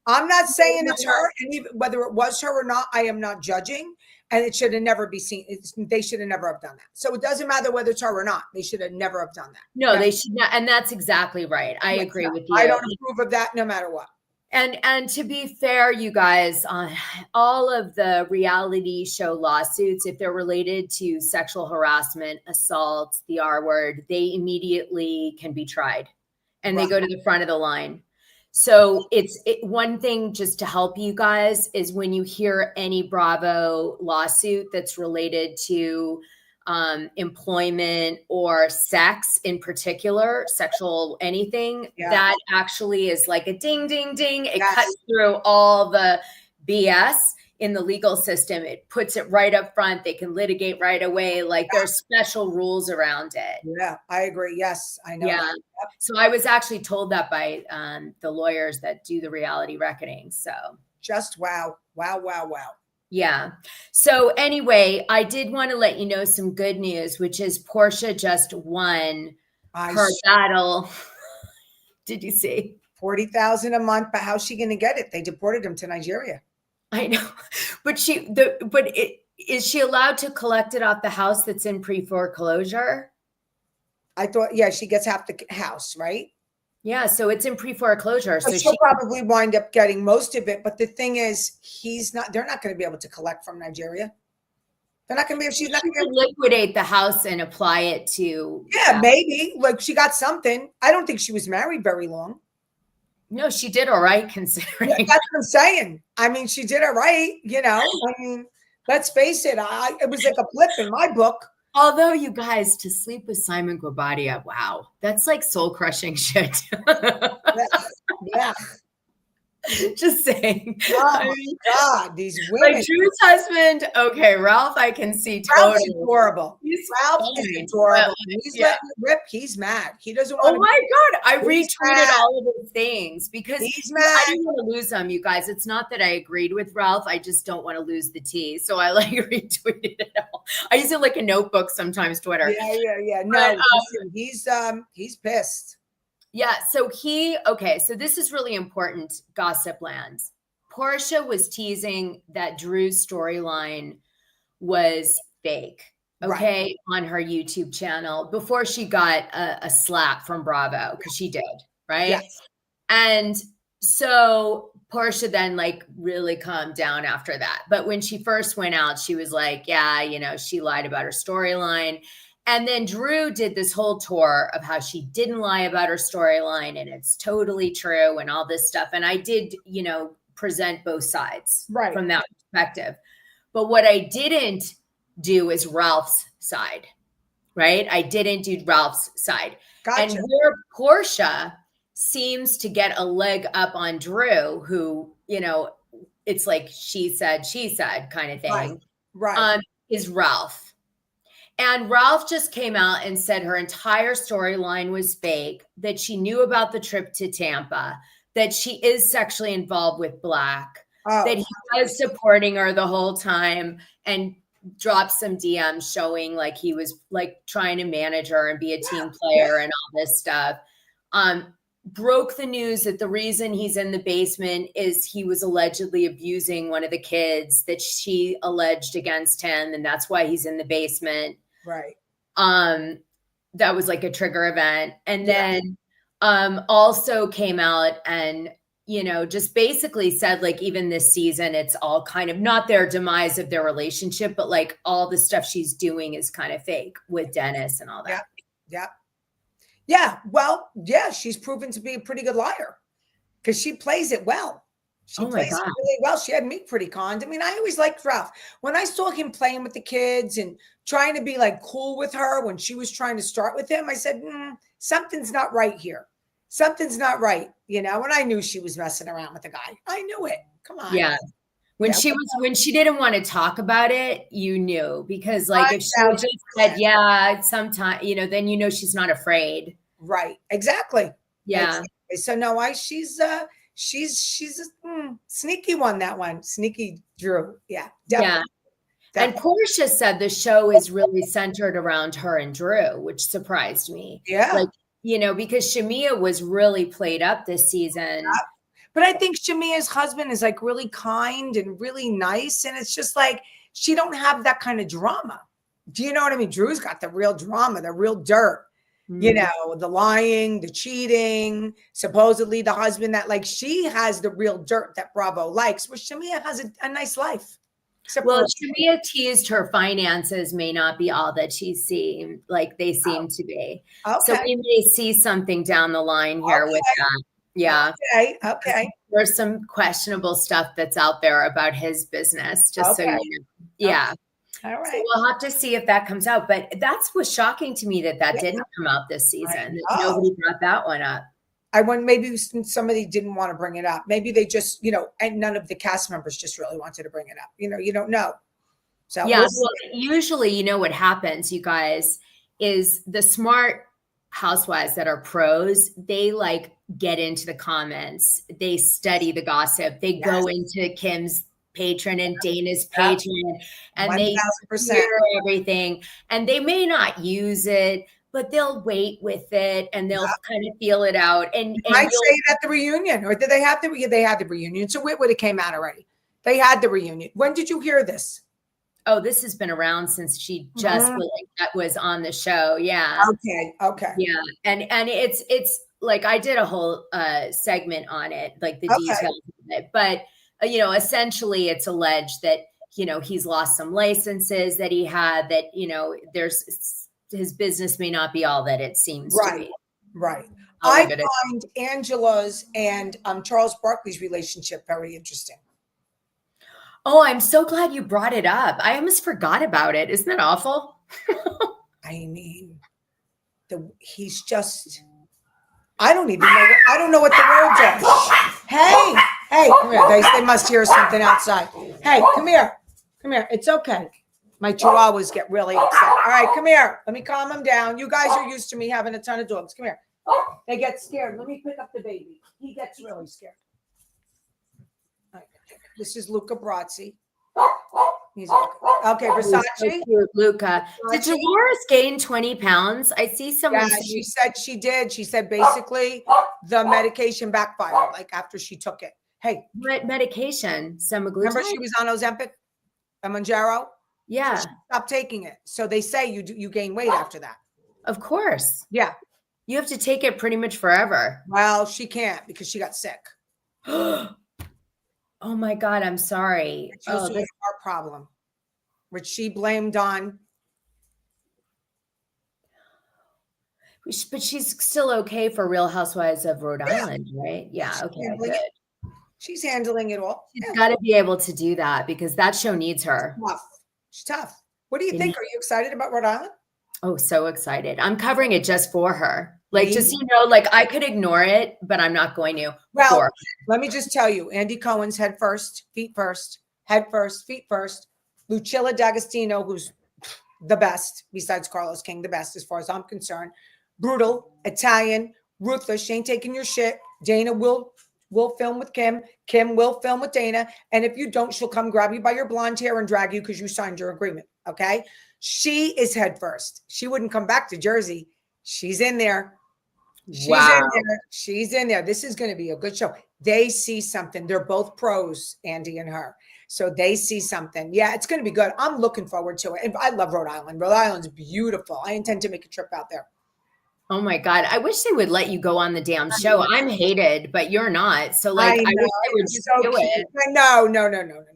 I'm not saying it's her, and even whether it was her or not, I am not judging, and it should have never be seen. They should have never have done that. So it doesn't matter whether it's her or not. They should have never have done that. No, they should not. And that's exactly right. I agree with you. I don't approve of that no matter what. And to be fair, you guys, all of the reality show lawsuits, if they're related to sexual harassment, assault, the R word, they immediately can be tried and they go to the front of the line. So one thing just to help you guys is when you hear any Bravo lawsuit that's related to employment or sex in particular, sexual anything, that actually is like a ding, ding, ding. It cuts through all the BS in the legal system. It puts it right up front. They can litigate right away. Like there's special rules around it. Yeah, I agree. Yes, I know. Yeah. So I was actually told that by the lawyers that do the reality reckoning. So just wow. Yeah. So anyway, I did want to let you know some good news, which is Porsha just won her battle. Did you see? $40,000 a month, but how's she going to get it? They deported him to Nigeria. I know, but is she allowed to collect it off the house that's in pre-foreclosure? I thought, she gets half the house, right? Yeah, so it's in pre-foreclosure. So she'll probably wind up getting most of it. But the thing is, they're not going to be able to collect from Nigeria. They're not going to be, she's not going to liquidate the house and apply it to. Yeah, maybe. Like she got something. I don't think she was married very long. No, she did all right considering. Yeah, that's what I'm saying. I mean, she did all right, I mean, let's face it. It was like a blip in my book. Although you guys, to sleep with Simon Guobadia, wow, that's like soul crushing shit. Yeah. Just saying. Oh I my mean, God, these like women. Drew's husband, okay, Ralph, I can see Ralph's totally. adorable. He's Ralph fine, is adorable. but, He's yeah. letting it rip. He's mad. He doesn't want Oh to. my God, I He's retweeted mad. all of his things because He's I mad. didn't want to lose them, you guys. It's not that I agreed with Ralph. I just don't want to lose the tea. So I like retweeted it all. I use it like a notebook sometimes, Twitter. Yeah. But, No, listen, he's pissed. yeah, so so this is really important, Gossip Lands. Porsha was teasing that Drew's storyline was fake, okay, on her YouTube channel before she got a slap from Bravo, because she did, right? Yes. And so Porsha then like really calmed down after that. But when she first went out, she was like, yeah, you know, she lied about her storyline. And then Drew did this whole tour of how she didn't lie about her storyline and it's totally true and all this stuff. And I did, you know, present both sides from that perspective. But what I didn't do is Ralph's side, right? I didn't do Ralph's side. Gotcha. And where Porsha seems to get a leg up on Drew, who, you know, it's like she said kind of thing, is Ralph. And Ralph just came out and said her entire storyline was fake, that she knew about the trip to Tampa, that she is sexually involved with Black, that he was supporting her the whole time, and dropped some DMs showing like he was like trying to manage her and be a team player and all this stuff. Broke the news that the reason he's in the basement is he was allegedly abusing one of the kids that she alleged against him, and that's why he's in the basement. Right. That was like a trigger event. And then also came out and, you know, just basically said like even this season, it's all kind of not their demise of their relationship, but like all the stuff she's doing is kind of fake with Dennis and all that. Yeah. Well, yeah, she's proven to be a pretty good liar because she plays it well. She plays it really well. She had me pretty conned. I mean, I always liked Ralph. When I saw him playing with the kids and trying to be like cool with her when she was trying to start with him, I said, something's not right here. Something's not right, you know? And I knew she was messing around with the guy. I knew it. Come on. Yeah. When she didn't want to talk about it, you knew, because like if she just said, sometime, you know, then you know she's not afraid. Right. Exactly. Yeah. Exactly. So no, she's a sneaky one, that one. Sneaky Drew. Yeah. Definitely. Yeah. And Porsha said the show is really centered around her and Drew, which surprised me. Yeah. Like, you know, because Shamia was really played up this season. Yeah. But I think Shamia's husband is like really kind and really nice. And it's just like, she don't have that kind of drama. Do you know what I mean? Drew's got the real drama, the real dirt, you know, the lying, the cheating, supposedly the husband that like, she has the real dirt that Bravo likes, where Shamia has a nice life. Well, Shamia teased her finances may not be all that she seemed like they seem to be. Okay. So we may see something down the line here with that. Yeah. Okay. There's some questionable stuff that's out there about his business, just so you know. Yeah. All right. So we'll have to see if that comes out. But that's was shocking to me that didn't come out this season. Nobody brought that one up. Maybe somebody didn't want to bring it up. Maybe they just, you know, and none of the cast members just really wanted to bring it up. You know, you don't know. So yeah, well, usually, you know, what happens, you guys, is the smart housewives that are pros, they like get into the comments, they study the gossip, they go into Kim's patron and Dana's patron, and 1,000%. They hear everything, and they may not use it, but they'll wait with it and they'll kind of feel it out. And might say it at the reunion, or did they have the? They had the reunion. So it would have came out already. They had the reunion. When did you hear this? Oh, this has been around since she just was on the show. Yeah. Okay. Yeah, and it's like I did a whole segment on it, like the details of it. But you know, essentially, it's alleged that, you know, he's lost some licenses that he had. That, you know, his business may not be all that it seems to be. Right. I find Angela's and Charles Barkley's relationship very interesting. Oh, I'm so glad you brought it up. I almost forgot about it. Isn't that awful? I mean, he's just, I don't even know. I don't know what the words are. Hey, come here. They must hear something outside. Hey, come here. Come here. It's okay. My chihuahuas get really upset. All right, come here. Let me calm them down. You guys are used to me having a ton of dogs. Come here. They get scared. Let me pick up the baby. He gets really scared. All right. This is Luca Brazzi. He's okay. Versace. So cute, Luca. Did Dolores gain 20 pounds? I see someone. Yeah, she said she did. She said basically the medication backfired, like after she took it. Hey, what medication? Semaglutide. remember she was on Ozempic, Manjaro? Yeah. So she stopped taking it. So they say you gain weight after that. Of course. Yeah. You have to take it pretty much forever. Well, she can't because she got sick. Oh my God, I'm sorry. It's usually a heart problem, which she blamed on. But she's still okay for Real Housewives of Rhode Island, right? Yeah. Okay. Good. She's handling it all. She's got to be able to do that because that show needs her. She's tough. What do you think? Are you excited about Rhode Island? Oh, so excited. I'm covering it just for her. Like, just, like I could ignore it, but I'm not going to. Well, let me just tell you, Andy Cohen's head first, feet first, head first, feet first. Lucilla D'Agostino, who's the best, besides Carlos King, the best as far as I'm concerned. Brutal, Italian, ruthless. She ain't taking your shit. Dana will film with Kim. Kim will film with Dana. And if you don't, she'll come grab you by your blonde hair and drag you because you signed your agreement. Okay? She is head first. She wouldn't come back to Jersey. She's in there. She's in there. This is going to be a good show. They see something. They're both pros, Andy and her. So they see something. Yeah, it's going to be good. I'm looking forward to it. And I love Rhode Island. Rhode Island's beautiful. I intend to make a trip out there. Oh my God. I wish they would let you go on the damn show. I'm hated, but you're not. So like, I wish they would just do it. No.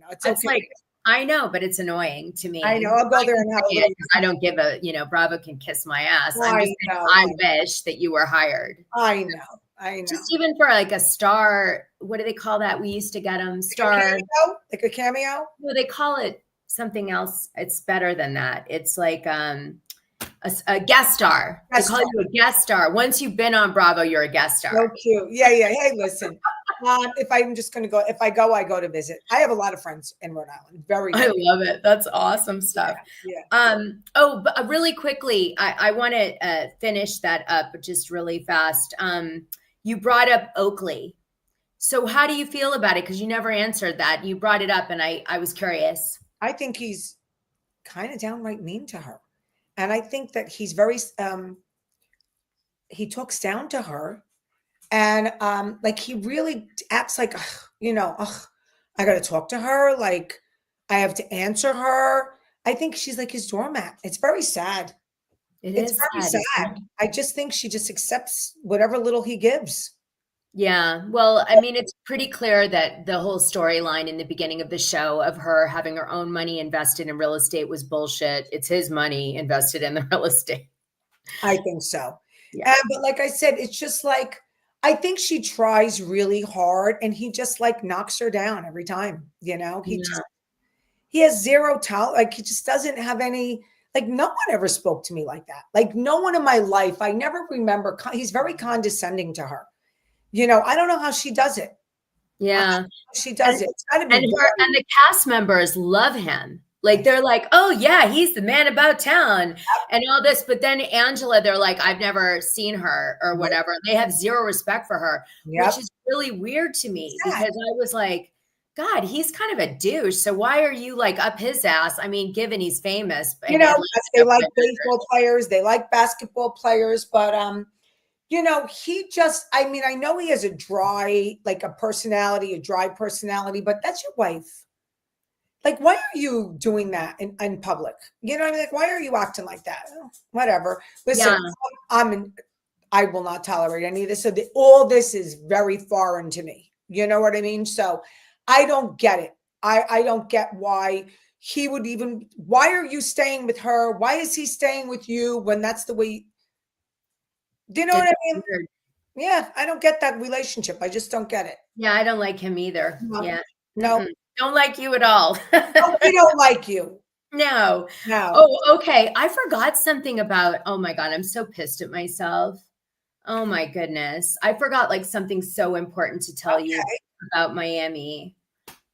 It's okay. Like, I know, but it's annoying to me. I know. I'll go there and have a I don't give a, Bravo can kiss my ass. I'm just saying, I wish that you were hired. I know. Just even for like a star, what do they call that? We used to get them star. Like a cameo? No, they call it something else. It's better than that. It's like a guest star. They call you a guest star. Once you've been on Bravo, you're a guest star. So cute. Yeah. Hey, listen. If I'm just going to go, I go to visit. I have a lot of friends in Rhode Island. I love it. That's awesome stuff. Yeah. But really quickly, I want to finish that up just really fast. You brought up Oakley. So how do you feel about it? Because you never answered that. You brought it up and I was curious. I think he's kind of downright mean to her. And I think that he's very, he talks down to her. And like he really acts like, I got to talk to her. Like I have to answer her. I think she's like his doormat. It's very sad. It's very sad. I just think she just accepts whatever little he gives. Yeah. Well, I mean, it's pretty clear that the whole storyline in the beginning of the show of her having her own money invested in real estate was bullshit. It's his money invested in the real estate. I think so. Yeah. But like I said, it's just like, I think she tries really hard and he just like knocks her down every time, he has zero talent. Like he just doesn't have any, like no one ever spoke to me like that. Like no one in my life, I never remember. He's very condescending to her. I don't know how she does it. Yeah. She does it. It's gotta be and the cast members love him. Like they're like, oh yeah, he's the man about town and all this. But then Angela, they're like, I've never seen her or whatever. They have zero respect for her, which is really weird to me because I was like, God, he's kind of a douche. So why are you like up his ass? I mean, given he's famous, they like baseball players, they like basketball players, but he just, I mean, I know he has a dry personality, but that's your wife. Like, why are you doing that in public? You know what I mean? Like, why are you acting like that? Whatever. Listen, I will not tolerate any of this. So all this is very foreign to me. You know what I mean? So I don't get it. I don't get why he would even, why are you staying with her? Why is he staying with you when that's the way? Do you know what I mean? Weird. Yeah, I don't get that relationship. I just don't get it. Yeah, I don't like him either. No. Yeah. No. Don't like you at all. No, we don't like you. No. No. Oh, okay. I forgot something about, oh my God, I'm so pissed at myself. Oh my goodness. I forgot like something so important to tell you Okay. about Miami.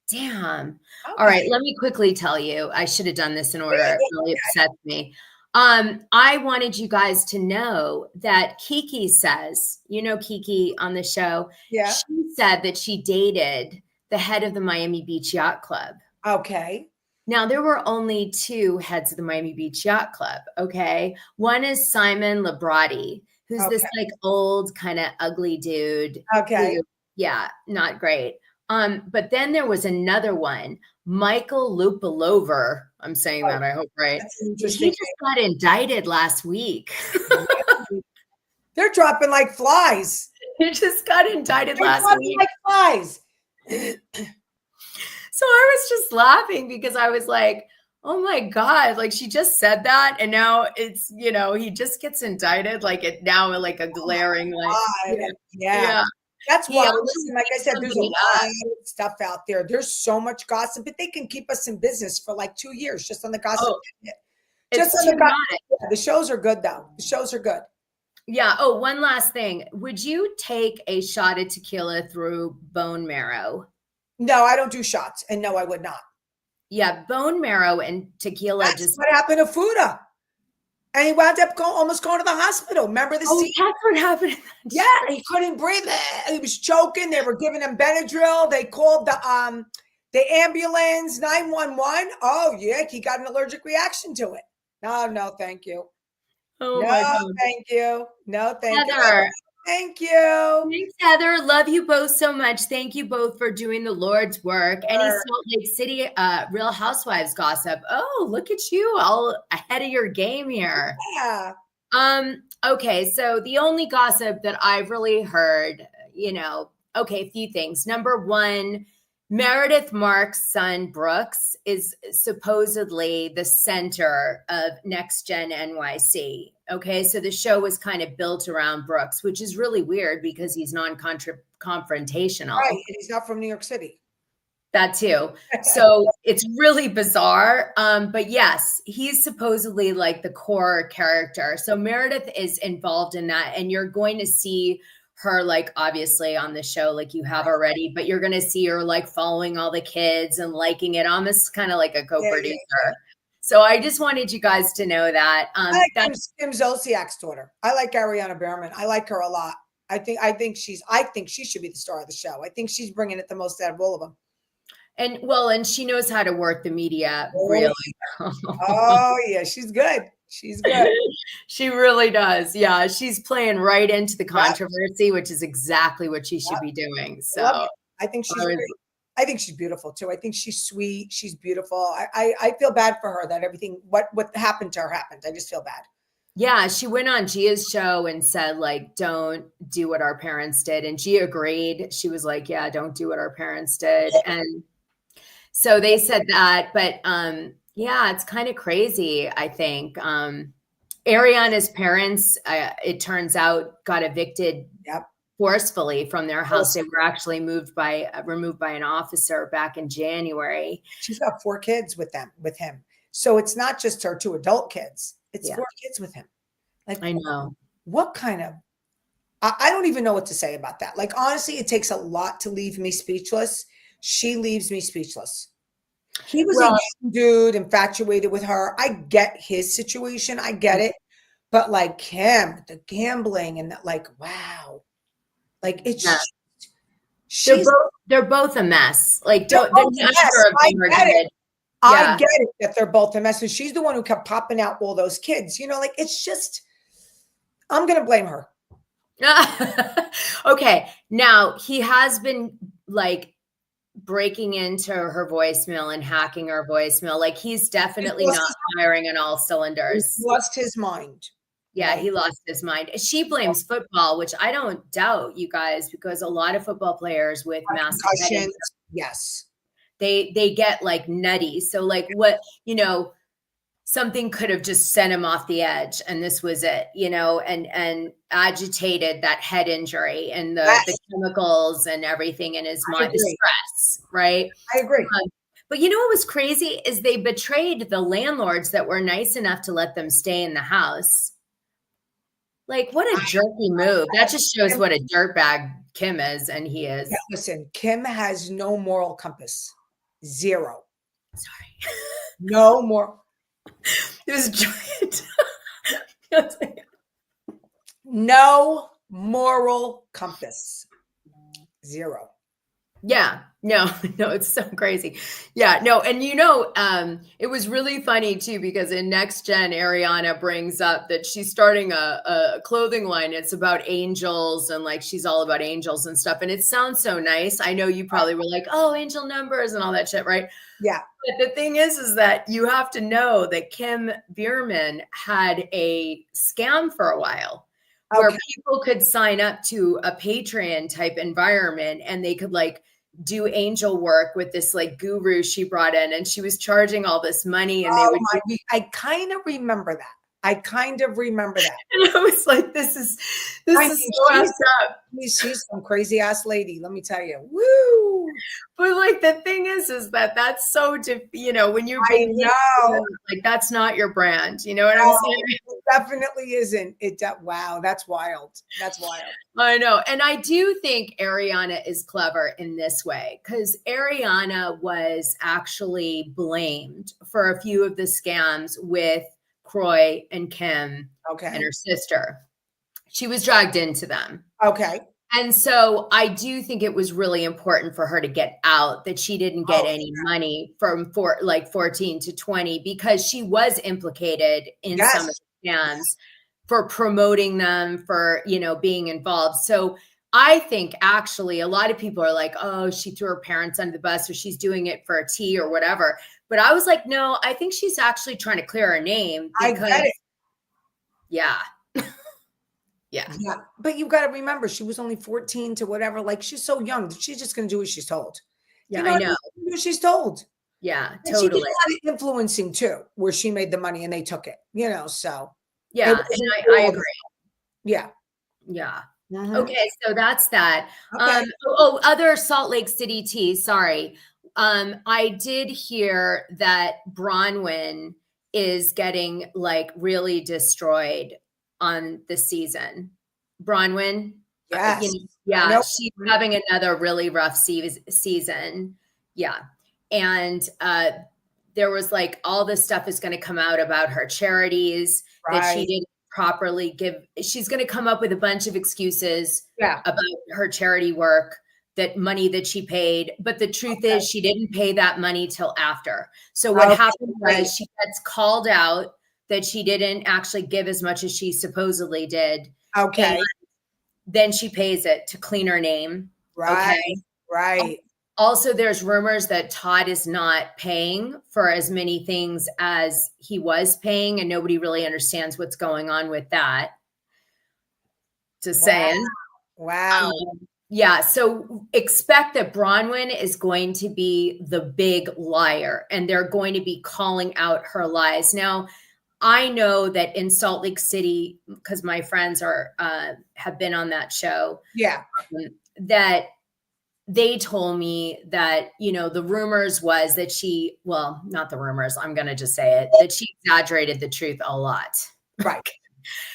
Damn. All Okay. right, let me quickly tell you. I should have done this in order. It really upsets me. I wanted you guys to know that Kiki says, you know, Kiki on the show, Yeah. she said that she dated the head of the Miami Beach Yacht Club. Okay. Now, there were only two heads of the Miami Beach Yacht Club, okay? One is Simon Labrati, who's this Okay. like old, kind of ugly dude. Okay. Who, yeah, not great. But then there was another one, Michael Lupalover. I'm saying Oh, that, I hope right. that's an He interesting just got indicted last week. name. They're dropping like flies. He just got indicted They're last dropping week. like flies. So I was just laughing because I was like, oh my God, like she just said that. And now it's, you know, he just gets indicted like it now, like a glaring, like, God. yeah. Yeah. That's He why, actually listen, like I beat said, there's a somebody lot up. of stuff out there. There's so much gossip, but they can keep us in business for like 2 years just on the gossip. Oh, Just it's on too the gossip. much. Yeah, the shows are good though. The shows are good. Yeah. Oh, one last thing. Would you take a shot of tequila through bone marrow? No, I don't do shots. And no, I would not. Yeah, bone marrow and tequila That's just. what happened to Fuda. And he wound up almost going to the hospital. Remember the Oh, scene? that's what happened. Yeah, he couldn't breathe. He was choking. They were giving him Benadryl. They called the ambulance, 911. Oh, yeah, he got an allergic reaction to it. No, thank you. Oh No, my God. thank you. No, thank you. Heather. Thank you. Thanks, Heather. Love you both so much. Thank you both for doing the Lord's work. Any Sure. Salt Lake City Real Housewives gossip? Oh, look at you, all ahead of your game here. Yeah. Okay, so the only gossip that I've really heard, you know, okay, a few things. Number one, Meredith Marks' son Brooks is supposedly the center of Next Gen NYC. Okay, so the show was kind of built around Brooks, which is really weird because he's non-confrontational. Right. And he's not from New York City. That too. So it's really bizarre. But yes, he's supposedly like the core character. So Meredith is involved in that, and you're going to see her like obviously on the show, like you have already, but you're going to see her like following all the kids and liking it, almost kind of like a co-producer. Yeah. So I just wanted you guys to know that. I like Kim Zolciak's daughter. I like Ariana Behrman. I like her a lot. I think she should be the star of the show. I think she's bringing it the most out of all of them. And she knows how to work the media really. Oh yeah, she's good. She's good. She really does. Yeah, she's playing right into the controversy, which is exactly what she should be doing. So I think she's great. I think she's beautiful too. I think she's sweet. She's beautiful. I feel bad for her that everything what happened to her happened. I just feel bad. Yeah, she went on Gia's show and said, like, don't do what our parents did. And Gia agreed. She was like, yeah, don't do what our parents did. And so they said that, but yeah, it's kind of crazy, I think. Ariana's parents, it turns out, got evicted forcefully from their house. They were actually removed by an officer back in January. She's got 4 kids with him. So it's not just her 2 adult kids. It's 4 kids with him. Like, I know. What kind of, I don't even know what to say about that. Like, honestly, it takes a lot to leave me speechless. She leaves me speechless. He was a young dude infatuated with her. I get his situation. I get it. But like Kim, the gambling and that, like, wow. Like it's they're both a mess. Like I get it that they're both a mess. And she's the one who kept popping out all those kids. You know, like it's just, I'm gonna blame her. Okay. Now he has been like breaking into her voicemail and hacking her voicemail. Like he's definitely not firing on all cylinders. He lost his mind. Yeah, he lost his mind. She blames football, which I don't doubt, you guys, because a lot of football players with massive headaches, yes, they get like nutty. So like what, you know, something could have just sent him off the edge, and this was it, you know, and agitated that head injury and the chemicals and everything in his mind, the stress, right? I agree. But you know what was crazy is they betrayed the landlords that were nice enough to let them stay in the house. Like, what a jerky move. That just shows what a dirtbag Kim is, and he is. Yeah, listen, Kim has no moral compass. Zero. Sorry. No more. It was giant. No moral compass. Zero. Yeah, no, it's so crazy. Yeah, no, and it was really funny too, because in Next Gen, Ariana brings up that she's starting a clothing line. It's about angels, and like she's all about angels and stuff. And it sounds so nice. I know you probably were like, oh, angel numbers and all that shit, right? Yeah. But the thing is that you have to know that Kim Bierman had a scam for a while. Where people could sign up to a Patreon type environment, and they could like do angel work with this like guru she brought in, and she was charging all this money, and they would. I kind of remember that. And I was like, this is so messed up. She's some crazy ass lady, let me tell you. Woo! But like the thing is that that's so when you're being like that's not your brand. You know what I'm saying? It definitely isn't. Wow, that's wild. That's wild. I know. And I do think Ariana is clever in this way, because Ariana was actually blamed for a few of the scams with Kroy and Kim and her sister. She was dragged into them. Okay. And so I do think it was really important for her to get out, that she didn't get any money from 14 to 20, because she was implicated in some of the scams for promoting them, for, being involved. So I think actually a lot of people are like, oh, she threw her parents under the bus, or she's doing it for a tea or whatever. But I was like, no, I think she's actually trying to clear her name. Because, I get it. Yeah. Yeah. But you got to remember, she was only 14 to whatever. Like, she's so young. She's just going to do what she's told. Yeah, I know. Do what she's told. Yeah, and totally. She did a lot of influencing too, where she made the money and they took it, so. Yeah, and I agree. Yeah. Yeah. Mm-hmm. Okay, so that's that. Okay. Other Salt Lake City tea. Sorry. I did hear that Bronwyn is getting like really destroyed on the season. Bronwyn? Yes. She's having another really rough season. Yeah. And there was like all this stuff is going to come out about her charities that she didn't properly give. She's going to come up with a bunch of excuses about her charity work, that money that she paid. But the truth is she didn't pay that money till after. So what happened was she gets called out that she didn't actually give as much as she supposedly did. Okay. And then she pays it to clean her name. Right. Okay? Right. Also, there's rumors that Todd is not paying for as many things as he was paying, and nobody really understands what's going on with that. Just saying. Wow. Yeah. So expect that Bronwyn is going to be the big liar, and they're going to be calling out her lies. Now, I know that in Salt Lake City, because my friends have been on that show. Yeah. That they told me that, the rumors was that not the rumors, I'm going to just say it, that she exaggerated the truth a lot. Right.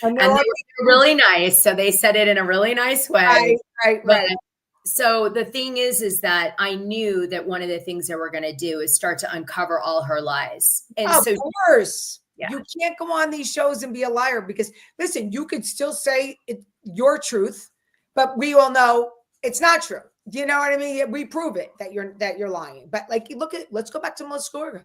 And they were really nice. So they said it in a really nice way. Right. So the thing is that I knew that one of the things that we're going to do is start to uncover all her lies. And of course. Yeah. You can't go on these shows and be a liar, because listen, you could still say your truth, but we all know it's not true. You know what I mean? We prove it that you're lying. But like, let's go back to Melissa Gorga.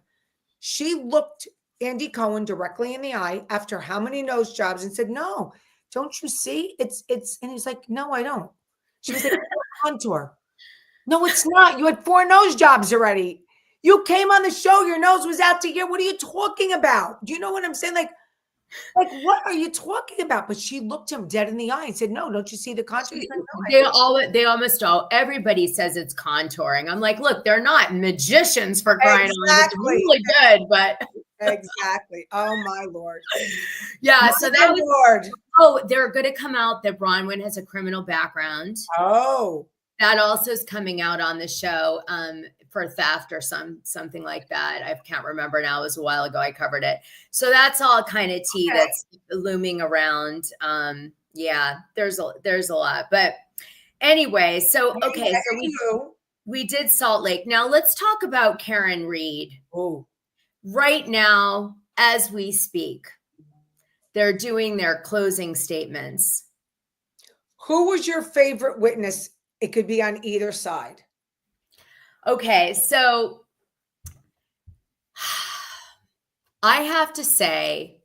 She looked Andy Cohen directly in the eye after how many nose jobs and said, no, don't you see? It's, and he's like, no, I don't. She was like, contour. No, it's not. You had 4 nose jobs already. You came on the show, your nose was out to here. What are you talking about? Do you know what I'm saying? Like, what are you talking about? But she looked him dead in the eye and said, no, don't you see the contour? Everybody says it's contouring. I'm like, look, they're not magicians for crying out. It's really good, but. Exactly. Oh my Lord. Yeah. My so that was, Lord. They're going to come out that Bronwyn has a criminal background. Oh. That also is coming out on the show. for theft or something like that. I can't remember now. It was a while ago. I covered it. So that's all kind of tea that's looming around. Yeah, there's a lot. But anyway, so okay, so we did Salt Lake. Now let's talk about Karen Reed. Oh, right now, as we speak, they're doing their closing statements. Who was your favorite witness? It could be on either side. Okay, so I have to say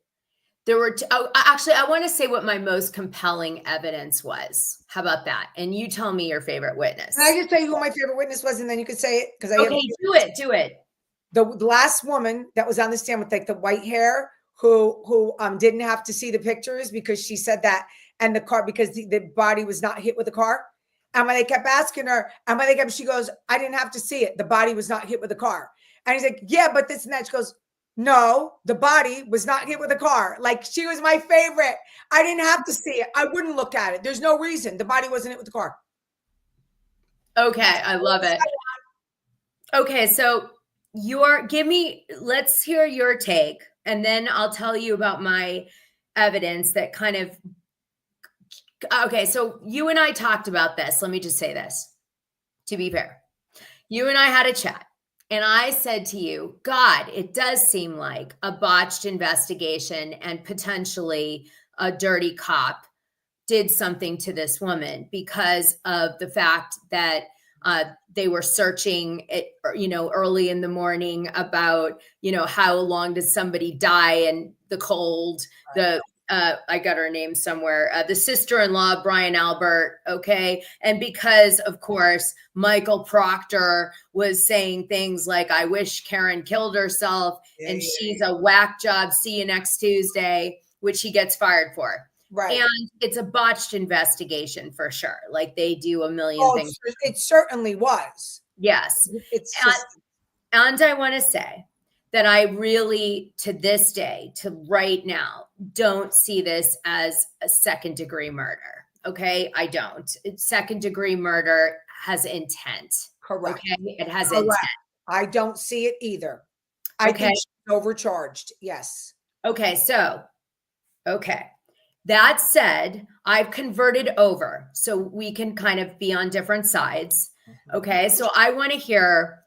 there were, actually, I want to say what my most compelling evidence was. How about that? And you tell me your favorite witness. Can I just tell you who my favorite witness was, and then you could say it? Because okay, do it. The last woman that was on the stand with like the white hair, who didn't have to see the pictures because she said that, and the car, because the body was not hit with a car. And when they kept asking her, she goes, I didn't have to see it. The body was not hit with a car. And he's like, yeah, but this and that. She goes, no, the body was not hit with a car. Like, she was my favorite. I didn't have to see it. I wouldn't look at it. There's no reason. The body wasn't hit with the car. Okay, I love it. Okay, so let's hear your take, and then I'll tell you about my evidence that kind of, okay, so you and I talked about this. Let me just say this, to be fair. You and I had a chat, and I said to you, God, it does seem like a botched investigation and potentially a dirty cop did something to this woman because of the fact that they were searching it, early in the morning about, how long did somebody die in the cold, I got her name somewhere, the sister-in-law, Brian Albert. Okay. And because of course, Michael Proctor was saying things like, I wish Karen killed herself and she's a whack job. See you next Tuesday, which he gets fired for. Right. And it's a botched investigation for sure. Like, they do a million things. It certainly was. Yes. It's and I want to say that I really, to this day, to right now, don't see this as a second-degree murder. Okay? I don't. Second-degree murder has intent. Correct. Okay? It has intent. I don't see it either. I think she's overcharged. Yes. Okay. So, that said, I've converted over so we can kind of be on different sides. Okay. So I want to hear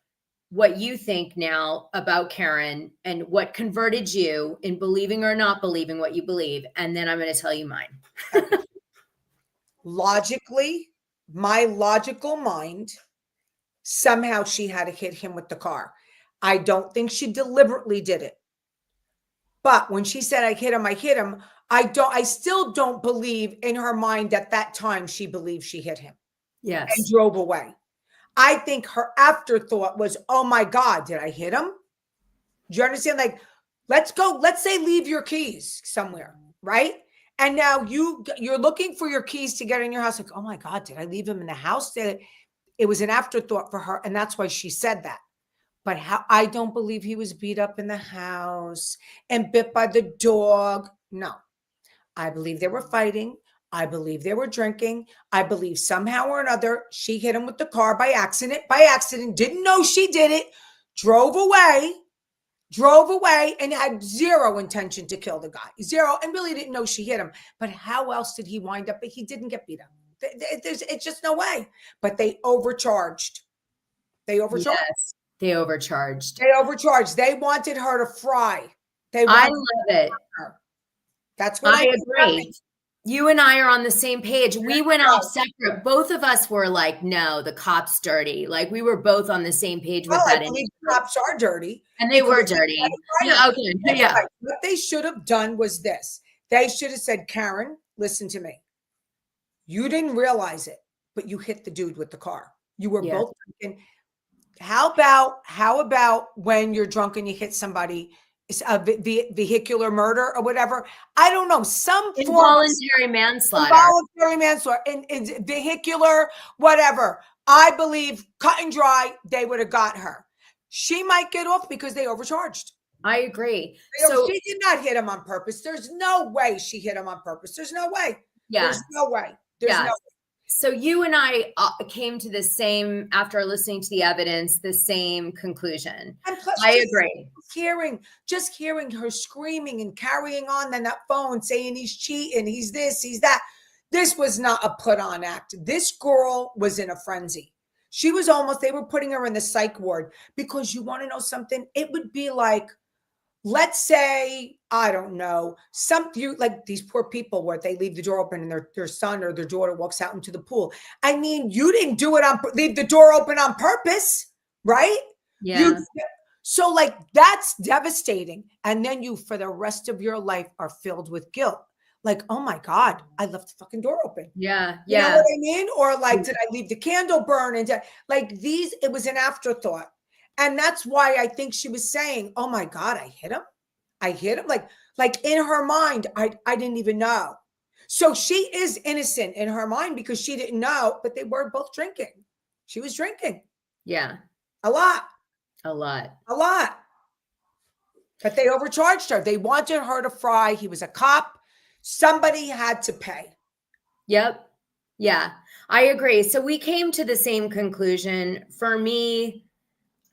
what you think now about Karen and what converted you in believing or not believing what you believe. And then I'm going to tell you mine. Logically, my logical mind, somehow she had to hit him with the car. I don't think she deliberately did it. But when she said, I hit him, I still don't believe in her mind at that time she believed she hit him. Yes. And drove away. I think her afterthought was, oh my God, did I hit him? Do you understand? Like, let's say leave your keys somewhere, right? And now you're looking for your keys to get in your house. Like, oh my God, did I leave him in the house? It was an afterthought for her. And that's why she said that. But I don't believe he was beat up in the house and bit by the dog. No. I believe they were fighting. I believe they were drinking. I believe somehow or another she hit him with the car by accident, didn't know she did it, drove away and had zero intention to kill the guy. Zero, and really didn't know she hit him. But how else did he wind up? He didn't get beat up. It's just no way. But they overcharged. Yes, they overcharged. They wanted her to fry. I love it. That's what I agree. You and I are on the same page. We went off separate. Both of us were like, no, the cop's dirty. Like, we were both on the same page with that. I believe the cops are dirty. And they were dirty. Yeah, okay. Yeah. What they should have done was this. They should have said, Karen, listen to me. You didn't realize it, but you hit the dude with the car. You were both drinking. How about when you're drunk and you hit somebody? It's a vehicular murder or whatever. I don't know. Some involuntary manslaughter. And vehicular, whatever. I believe cut and dry, they would have got her. She might get off because they overcharged. I agree. So she did not hit him on purpose. There's no way she hit him on purpose. There's no way. Yeah. There's no way. There's no way. So you and I came to the same, after listening to the evidence, the same conclusion. And plus, I agree. Just hearing her screaming and carrying on that phone, saying he's cheating, he's this, he's that. This was not a put on act. This girl was in a frenzy. She was almost, they were putting her in the psych ward, because you want to know something? It would be like, let's say, I don't know, you like these poor people where they leave the door open and their son or their daughter walks out into the pool. I mean, you didn't do it leave the door open on purpose, right? Yeah. So like, that's devastating. And then you, for the rest of your life, are filled with guilt. Like, oh my God, I left the fucking door open. Yeah. You know what I mean? Or like, did I leave the candle burn? And it was an afterthought. And that's why I think she was saying, oh my God, I hit him. Like in her mind, I didn't even know. So she is innocent in her mind because she didn't know, but they were both drinking. She was drinking. Yeah. A lot. But they overcharged her. They wanted her to fry. He was a cop. Somebody had to pay. Yep. Yeah, I agree. So we came to the same conclusion. For me,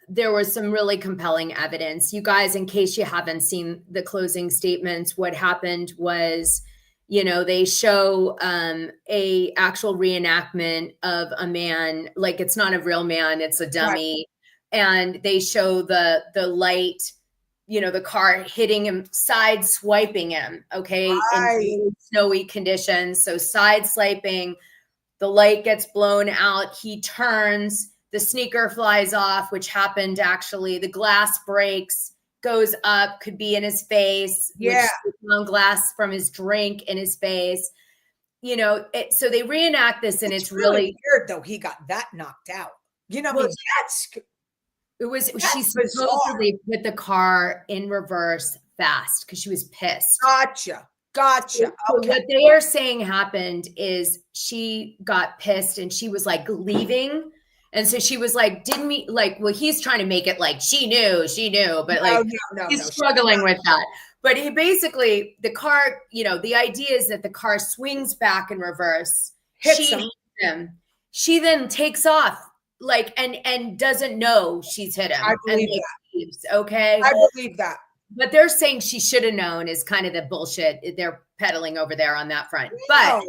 there was some really compelling evidence. You guys, in case you haven't seen the closing statements, what happened was, they show a actual reenactment of a man, like it's not a real man, it's a dummy. Right. And they show the light, the car hitting him, side swiping him, okay, right. In snowy conditions. So side swiping, the light gets blown out, he turns, the sneaker flies off, which happened actually. The glass breaks, goes up, could be in his face. Yeah. Glass from his drink in his face. So they reenact this, and it's really weird, though. He got that knocked out. She supposedly put the car in reverse fast because she was pissed. Gotcha. So okay. What they are saying happened is she got pissed and she was like leaving. And so she was like, he's trying to make it like she knew, but he's struggling with that. But he basically, the car, the idea is that the car swings back in reverse, hits him. She then takes off, and doesn't know she's hit him. I believe that. Leaves, okay? I believe that. But they're saying she should have known is kind of the bullshit they're peddling over there on that front. But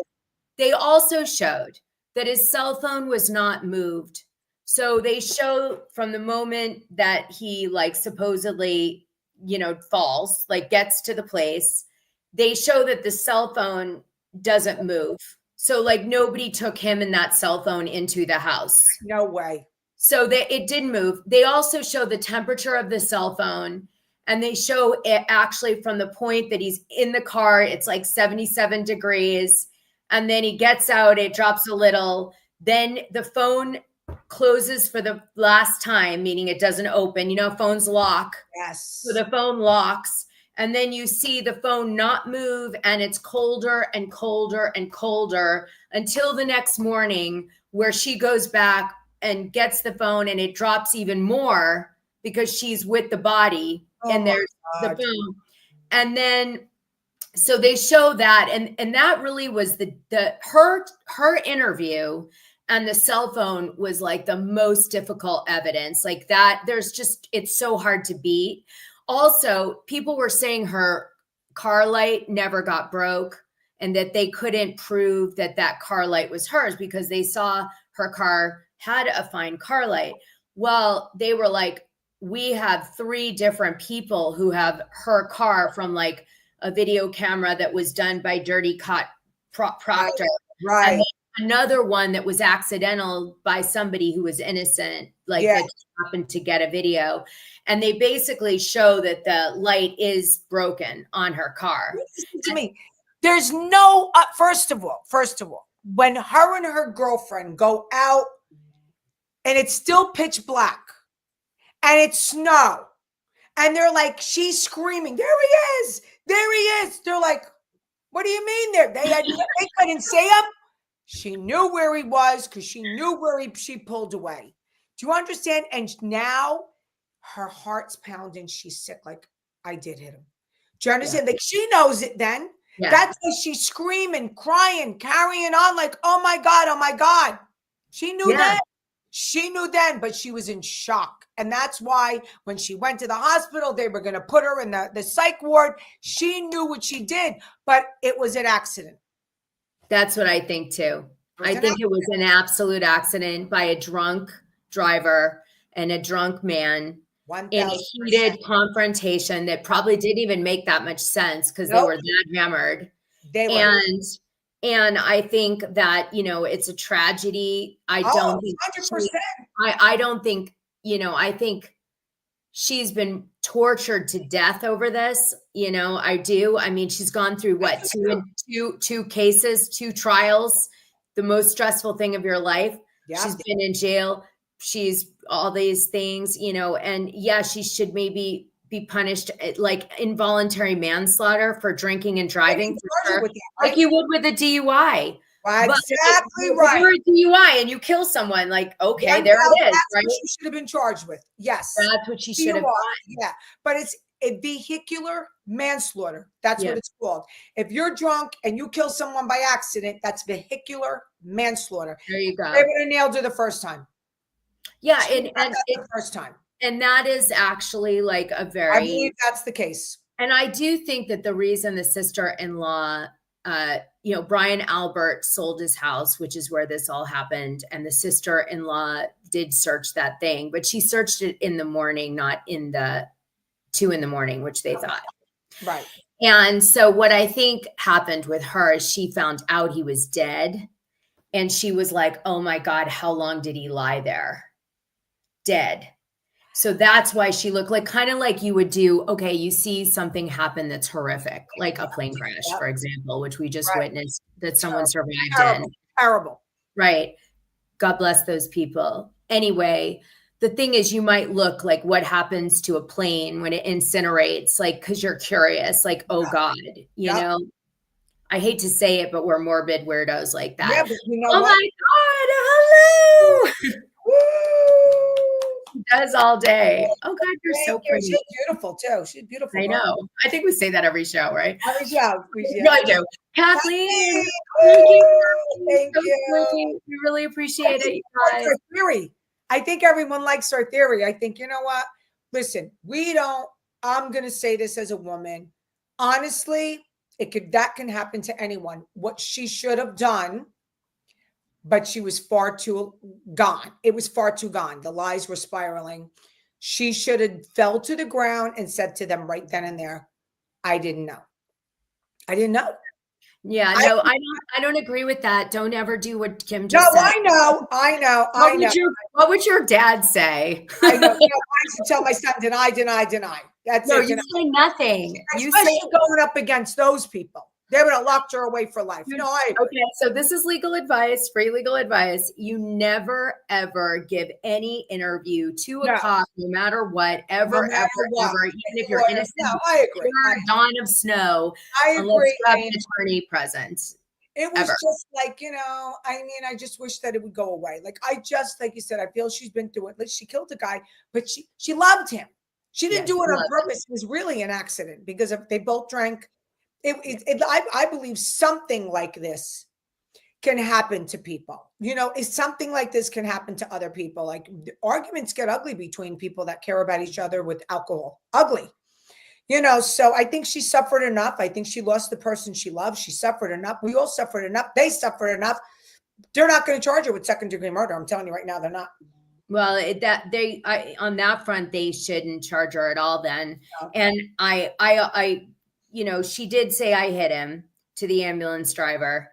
they also showed that his cell phone was not moved. So they show from the moment that he supposedly, falls, gets to the place, they show that the cell phone doesn't move. So nobody took him and that cell phone into the house. No way. So it didn't move. They also show the temperature of the cell phone, and they show it actually from the point that he's in the car, it's 77 degrees. And then he gets out, it drops a little. Then the phone closes for the last time, meaning it doesn't open. Phones lock. Yes. So the phone locks. And then you see the phone not move, and it's colder and colder and colder until the next morning, where she goes back and gets the phone, and it drops even more because she's with the body. And there's the phone. And then, so they show that, and that really was her interview, and the cell phone was the most difficult evidence. It's so hard to beat. Also, people were saying her car light never got broke, and that they couldn't prove that car light was hers because they saw her car had a fine car light. Well, they were we have 3 different people who have her car from a video camera that was done by Dirty Cot Proctor. Right. And another one that was accidental by somebody who was innocent, that happened to get a video. And they basically show that the light is broken on her car. Listen to me. There's no, first of all, when her and her girlfriend go out and it's still pitch black and it's snow and they're she's screaming, there he is. They're what do you mean there? They couldn't see him. She knew where he was because she knew where she pulled away. Do you understand? And now her heart's pounding. She's sick. I did hit him. Do you understand? She knows it then. Yeah. That's why she's screaming, crying, carrying on like, oh my God, oh my God. She knew then. She knew then, but she was in shock. And that's why when she went to the hospital, they were going to put her in the psych ward. She knew what she did, but it was an accident. That's what I think too. I think it was an absolute accident by a drunk driver and a drunk man 1000%. in a heated confrontation that probably didn't even make that much sense because they were that hammered. They were. And I think that, you know, it's a tragedy. I don't think 100%. I don't think, you know, I think she's been tortured to death over this. You know, I do. I mean, she's gone through what, two cases, 2 trials, the most stressful thing of your life. Yeah. She's been in jail. She's all these things, you know, and yeah, she should maybe be punished like involuntary manslaughter for drinking and driving, for sure. Like you would with a DUI. Exactly right. You're a DUI and you kill someone, like, okay, there it is. That's right? what she should have been charged with. Yes. That's what she should have done. Yeah. But it's a vehicular manslaughter. That's what it's called. If you're drunk and you kill someone by accident, that's vehicular manslaughter. There you go. They would have nailed her the first time. Yeah. And the first time. And that is actually like a very, I believe that's the case. And I do think that the reason the sister-in-law, you know, Brian Albert sold his house, which is where this all happened. And the sister-in-law did search that thing, but she searched it in the morning, not in the 2 a.m, which they thought. Right. And so what I think happened with her is she found out he was dead. And she was like, oh my God, how long did he lie there? Dead. So that's why she looked like kind of like you would do. Okay, you see something happen that's horrific, like a plane crash, for example, which we just witnessed that someone survived in. Terrible. Right. God bless those people. Anyway, the thing is, you might look like what happens to a plane when it incinerates, like, because you're curious, like, oh God, you know, I hate to say it, but we're morbid weirdos like that. Yeah, but you know oh what? my God, hello. She does all day. Oh God, you're so pretty. She's beautiful too. She's beautiful. I know. I think we say that every show, right? Every show. No, I do. Kathleen, thank you. We really appreciate it, you guys. Her theory. I think everyone likes our theory. I think, you know what? Listen, I'm going to say this as a woman. Honestly, that can happen to anyone. What she should have done, but she was far too gone. It was far too gone. The lies were spiraling. She should have fell to the ground and said to them right then and there, I didn't know. I didn't know. Yeah, no, I don't agree with that. Don't ever do what Kim just said. I know. What would your dad say? I know. I used to tell my son, deny. That's no, it. You say nothing. Especially going up against those people. They would have locked her away for life. No, okay, so this is legal advice, free legal advice. You never, ever give any interview to a cop, no matter what, ever, even if you're innocent. No, I agree. Dawn of snow. I agree. Unless you have an attorney present. It was just like, you know, I mean, I just wish that it would go away. Like you said, I feel she's been through it. Like she killed a guy, but she loved him. She didn't do it on purpose. It was really an accident because they both drank. I believe something like this can happen to people. You know, if something like this can happen to other people, like arguments get ugly between people that care about each other with alcohol. Ugly. You know, so I think she suffered enough. I think she lost the person she loved. She suffered enough. We all suffered enough. They suffered enough. They're not going to charge her with second-degree murder. I'm telling you right now, they're not. Well, on that front, they shouldn't charge her at all then. No. And I you know, she did say I hit him to the ambulance driver.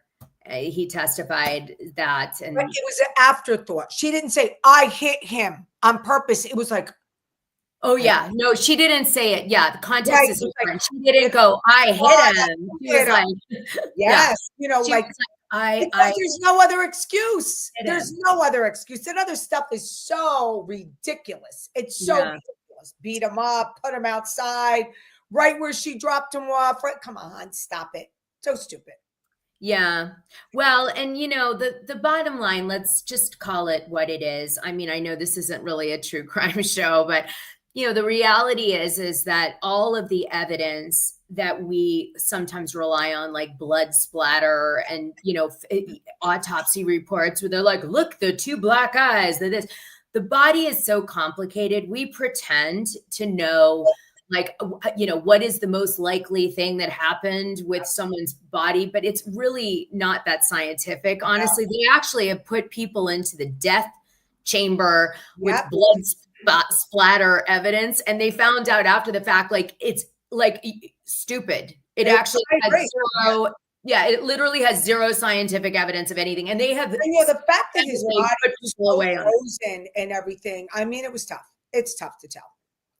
He testified that. And but it was an afterthought. She didn't say I hit him on purpose. It was like, oh yeah, no, she didn't say it. Yeah, the context is different. She didn't go, I hit him. She was like, yes, you know, like there's no other excuse. There's no other excuse. That other stuff is so ridiculous. It's so ridiculous. Beat him up, put him outside. Right where she dropped him off. Right, come on, stop it. So stupid. Yeah. Well, and you know, the bottom line, let's just call it what it is. I mean, I know this isn't really a true crime show, but you know, the reality is that all of the evidence that we sometimes rely on, like blood splatter and, autopsy reports where they're like, look, the two black eyes, this. The body is so complicated. We pretend to know, like, what is the most likely thing that happened with someone's body, but it's really not that scientific. Honestly, they actually have put people into the death chamber with blood splatter evidence, and they found out after the fact, like, it's like stupid. It actually has zero. Yeah, it literally has zero scientific evidence of anything. And they have the fact that his body was so frozen and everything. I mean, it was tough. It's tough to tell.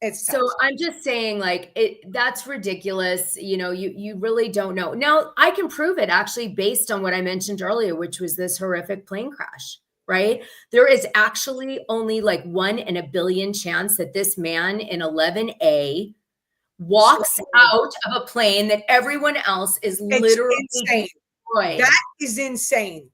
It's tough. So I'm just saying, like, that's ridiculous. You really don't know. Now, I can prove it actually based on what I mentioned earlier, which was this horrific plane crash, right? There is actually only like 1 in a billion chance that this man in 11A walks out of a plane that everyone else is literally destroying. That is insane.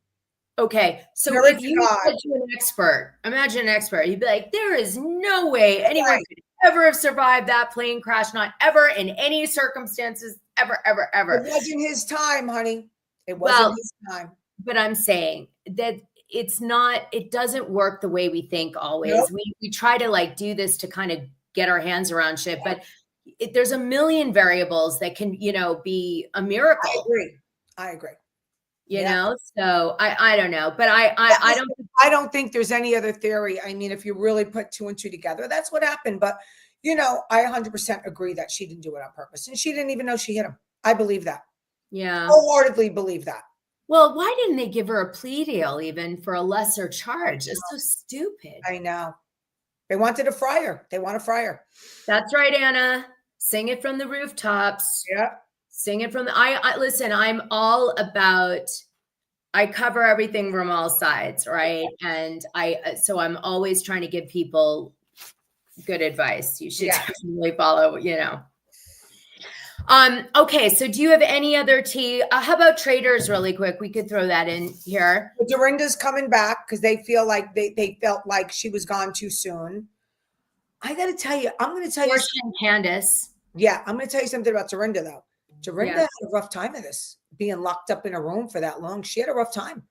Okay, so if you said to an expert, imagine an expert, you'd be like, there is no way anyone could ever have survived that plane crash, not ever in any circumstances, ever. It wasn't his time, honey. It wasn't his time. But I'm saying that it doesn't work the way we think always. Nope. We try to like do this to kind of get our hands around shit, but there's a million variables that can, be a miracle. I agree. You know, so I don't know, but I don't think there's any other theory. I mean, if you really put 2 and 2 together, that's what happened. But, I 100% agree that she didn't do it on purpose, and she didn't even know she hit him. I believe that. Yeah. Wholeheartedly believe that. Well, why didn't they give her a plea deal even for a lesser charge? It's so stupid. I know. They wanted a fryer. They want a fryer. That's right, Anna. Sing it from the rooftops. Yeah. Sing it from the, I listen, I'm all about, I cover everything from all sides, right? And so I'm always trying to give people good advice. You should definitely follow, Okay, so do you have any other tea? How about Traitors really quick? We could throw that in here. Dorinda's coming back because they feel like they felt like she was gone too soon. I got to tell you, I'm going to tell Porsha and Candace. Yeah, I'm going to tell you something about Dorinda, though. Dorinda had a rough time of this, being locked up in a room for that long. She had a rough time.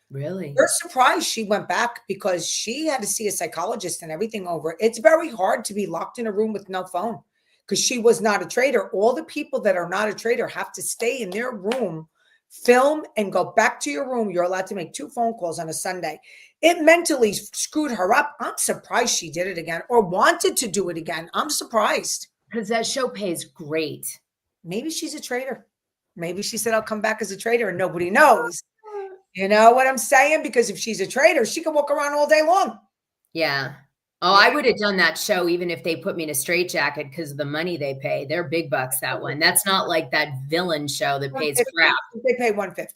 Really? We're surprised she went back because she had to see a psychologist and everything over. It's very hard to be locked in a room with no phone because she was not a traitor. All the people that are not a traitor have to stay in their room, film, and go back to your room. You're allowed to make 2 phone calls on a Sunday. It mentally screwed her up. I'm surprised she did it again or wanted to do it again. I'm surprised. Because that show pays great. Maybe she's a traitor. Maybe she said, I'll come back as a traitor and nobody knows. You know what I'm saying? Because if she's a traitor, she can walk around all day long. Yeah. Oh, I would have done that show even if they put me in a straitjacket because of the money they pay. They're big bucks, that one. That's not like that villain show that pays crap. They pay $150.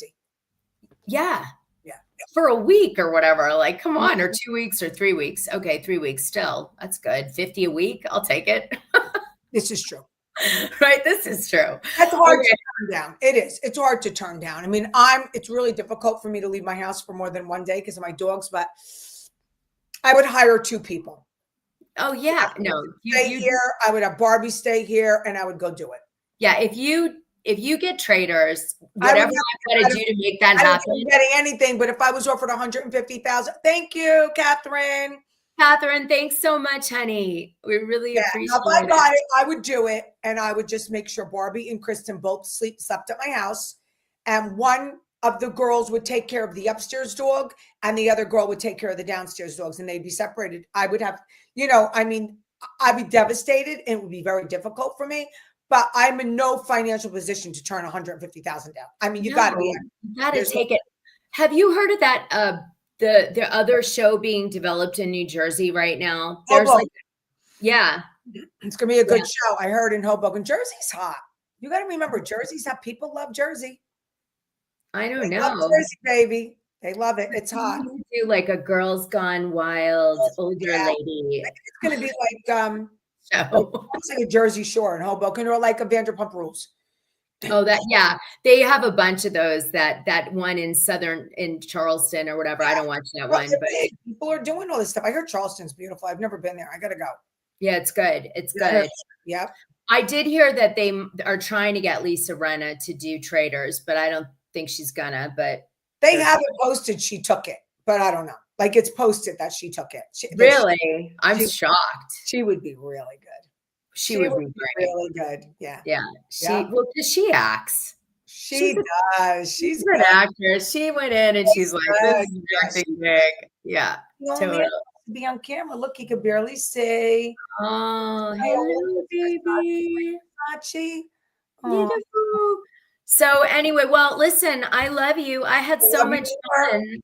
Yeah. Yeah. For a week or whatever. Like, come on, or 2 weeks or 3 weeks. Okay, 3 weeks still. That's good. 50 a week. I'll take it. This is true. Right. This is true. That's hard to turn down. It is. It's hard to turn down. I mean, it's really difficult for me to leave my house for more than one day because of my dogs, but I would hire 2 people. Oh yeah. No. Stay here. I would have Barbie stay here and I would go do it. Yeah. If you get Traitors, whatever I've got to do to make that happen. I'm not getting anything, but if I was offered $150,000, thank you, Catherine. Catherine, thanks so much, honey. We really appreciate it. If I got it, I would do it. And I would just make sure Barbie and Kristen both slept at my house. And one of the girls would take care of the upstairs dog and the other girl would take care of the downstairs dogs and they'd be separated. I would have, I'd be devastated and it would be very difficult for me. But I'm in no financial position to turn $150,000 down. I mean, you got to be. You got to take it. Have you heard of that? The other show being developed in New Jersey right now. There's it's gonna be a good show. I heard in Hoboken, Jersey's hot. You got to remember, Jersey's hot. People love Jersey. I don't know. Love Jersey, baby. They love it. It's hot. Do like a Girls Gone Wild older lady. It's gonna be like it's like a Jersey Shore in Hoboken or like a Vanderpump Rules. Oh, they have a bunch of those. That one in Charleston or whatever. I don't watch that one, but people are doing all this stuff. I heard Charleston's beautiful. I've never been there. I gotta go. Yeah, it's good. It's Yeah. good. Yep. I did hear that they are trying to get Lisa Rinna to do Traitors, but I don't think she's gonna. But They haven't posted she took it, but I don't know. Like it's posted that she took it. Really, I'm shocked. She would be really good. She would be great. Really good. Yeah. Yeah. Yeah. Well, because she acts. She does. She's an actress. She went in and she's like, this is acting big. Yeah. Totally. To be on camera. Look, you could barely see. Oh, hello, baby. Oh. So anyway, well, listen, I love you. I had so much fun.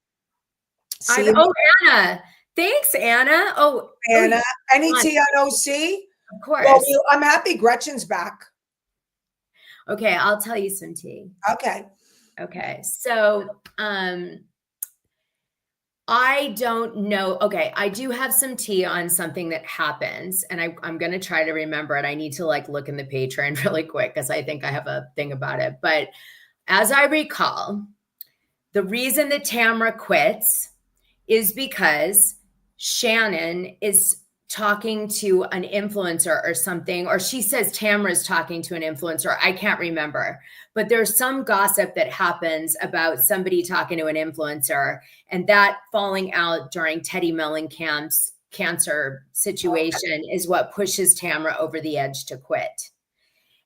Oh, Anna. Thanks, Anna. Oh, Anna. Any tea on OC? Of course. Well, I'm happy Gretchen's back. Okay, I'll tell you some tea. Okay. So, I don't know. Okay, I do have some tea on something that happens, and I'm going to try to remember it. I need to like look in the Patreon really quick because I think I have a thing about it. But as I recall, the reason that Tamra quits is because Shannon is talking to an influencer or something, or she says Tamra's talking to an influencer. I can't remember, but there's some gossip that happens about somebody talking to an influencer and that falling out during Teddy Mellencamp's cancer situation is what pushes Tamra over the edge to quit.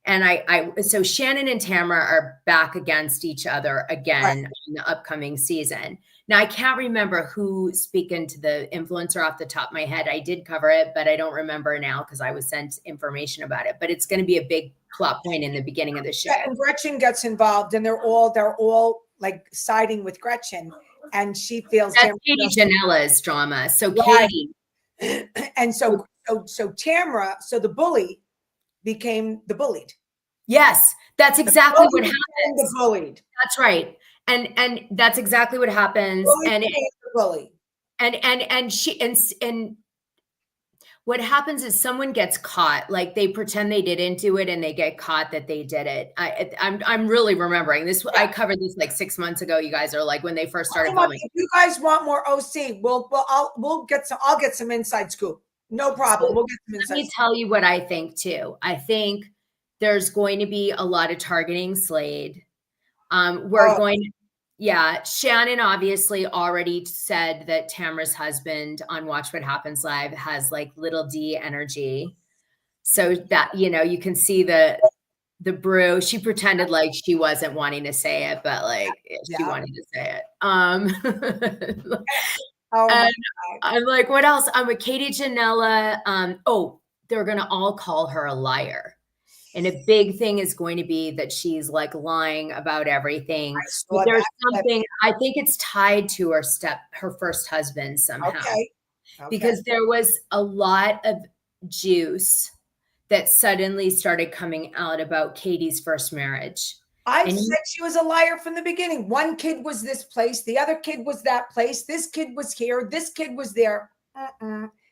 And so Shannon and Tamra are back against each other again in the upcoming season. Now, I can't remember who speaking to the influencer off the top of my head. I did cover it, but I don't remember now because I was sent information about it. But it's going to be a big plot point in the beginning of the show. Yeah, and Gretchen gets involved, and they're all like siding with Gretchen, and she feels that's Katie Janela's drama. So Katie, and so Tamra, so the bully became the bullied. Yes, that's exactly what happens. The bullied. That's right. And that's exactly what happens. And what happens is someone gets caught, like they pretend they didn't do it and they get caught that they did it. I'm really remembering this. I covered this like 6 months ago. You guys are like when they first started filming. If you guys want more OC, I'll get some inside scoop. No problem. So, we'll get some inside. Let me tell you what I think too. I think there's going to be a lot of targeting Slade. Shannon obviously already said that Tamra's husband on Watch What Happens Live has like little D energy. So that, you can see the brew. She pretended like she wasn't wanting to say it, but like she wanted to say it. And I'm like, what else? I'm with Katie Janela. They're going to all call her a liar. And a big thing is going to be that she's like lying about everything. There's something, I think it's tied to her first husband somehow. Okay. Because there was a lot of juice that suddenly started coming out about Katie's first marriage. I said she was a liar from the beginning. One kid was this place. The other kid was that place. This kid was here. This kid was there.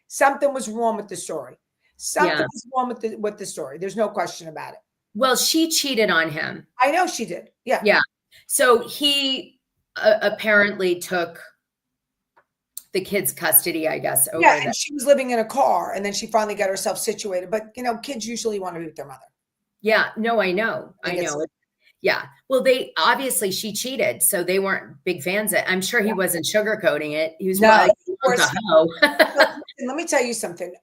Something was wrong with the story. Something was wrong with the story. There's no question about it. Well, she cheated on him. I know she did. Yeah. Yeah. So he apparently took the kid's custody, I guess. And she was living in a car, and then she finally got herself situated. But kids usually want to be with their mother. Yeah. No, I know. Yeah. Well, she cheated, so they weren't big fans of it. I'm sure he wasn't sugarcoating it. He was probably Let me tell you something.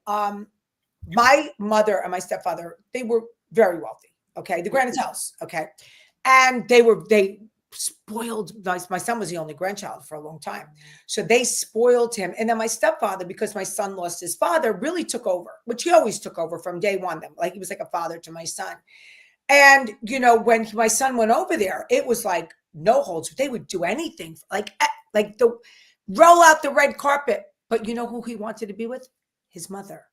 My mother and my stepfather, they were very wealthy. Okay. The Granatellis. Okay. And they spoiled, my son was the only grandchild for a long time. So they spoiled him. And then my stepfather, because my son lost his father, really took over, which he always took over from day one. Like he was like a father to my son. And, when my son went over there, it was like no holds. They would do anything like roll out the red carpet. But you know who he wanted to be with? His mother.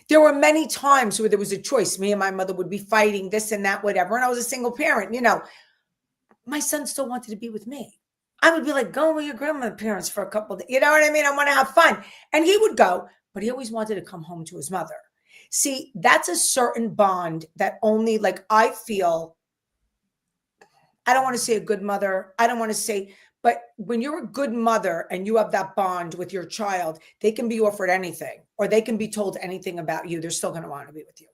There were many times where there was a choice. Me and my mother would be fighting this and that, whatever. And I was a single parent, my son still wanted to be with me. I would be like, go with your grandmother's parents for a couple of days. You know what I mean? I want to have fun. And he would go, but he always wanted to come home to his mother. See, that's a certain bond that only I feel, I don't want to say a good mother. I don't want to say, But when you're a good mother and you have that bond with your child, they can be offered anything or they can be told anything about you. They're still going to want to be with you.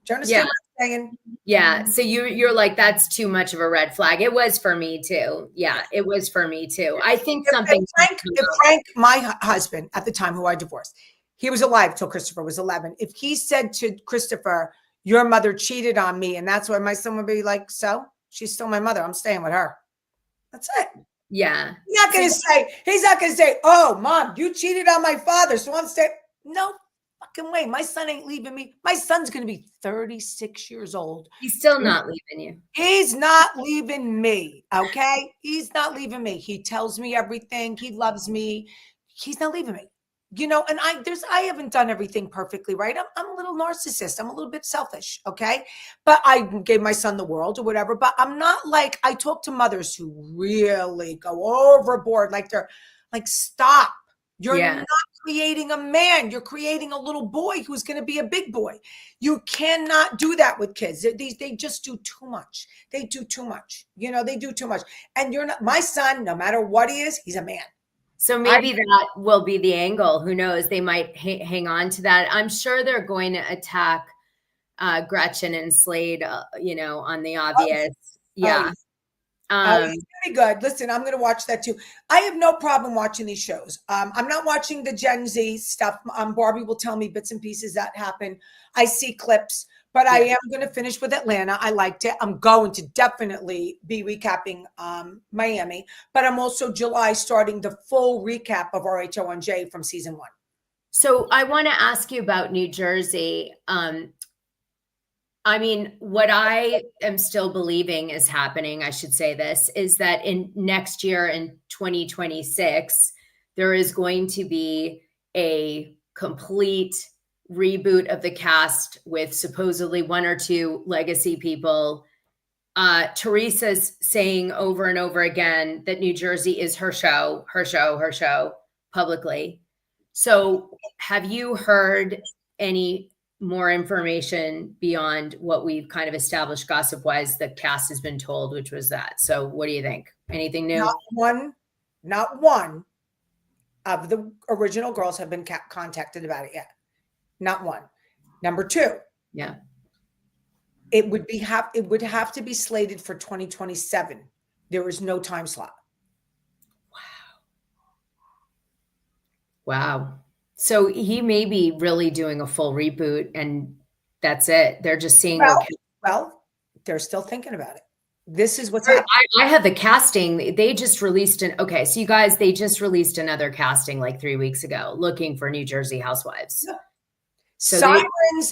Do you understand what I'm saying? Yeah. So you're like, that's too much of a red flag. It was for me too. Yeah, it was for me too. I think something. If Frank, my husband at the time who I divorced, he was alive till Christopher was 11. If he said to Christopher, your mother cheated on me, and that's why my son would be like, so she's still my mother. I'm staying with her. That's it. Yeah. He's not going to say, oh, mom, you cheated on my father, so I'm staying. No fucking way. My son ain't leaving me. My son's going to be 36 years old. He's still not leaving you. He's not leaving me. Okay. He's not leaving me. He tells me everything. He loves me. He's not leaving me. And I haven't done everything perfectly right. I'm a little narcissist. I'm a little bit selfish. Okay. But I gave my son the world or whatever, but I'm not like, I talk to mothers who really go overboard. Like they're like, stop. You're not creating a man. You're creating a little boy who's going to be a big boy. You cannot do that with kids. They just do too much. They do too much. They do too much. And you're not, my son, no matter what he is, he's a man. So maybe that will be the angle. Who knows? They might hang on to that. I'm sure they're going to attack Gretchen and Slade, on the obvious. Yeah. It's pretty good. Listen, I'm going to watch that too. I have no problem watching these shows. I'm not watching the Gen Z stuff. Barbie will tell me bits and pieces that happen. I see clips, but I am going to finish with Atlanta. I liked it. I'm going to definitely be recapping Miami, but I'm also July starting the full recap of RHOM from season 1. So I want to ask you about New Jersey. What I am still believing is happening, I should say this, is that in next year in 2026, there is going to be a complete reboot of the cast with supposedly 1 or 2 legacy people. Teresa's saying over and over again that New Jersey is her show publicly. So have you heard any more information beyond what we've kind of established gossip-wise the cast has been told, which was that? So what do you think? Anything new? Not one of the original girls have been contacted about it yet. Not one. Number 2. Yeah. It would have to be slated for 2027. There is no time slot. Wow. So he may be really doing a full reboot and that's it. They're just seeing. Well, they're still thinking about it. This is what's happening. I have the casting. They just released so you guys, they just released another casting like 3 weeks ago looking for New Jersey housewives. Yeah. So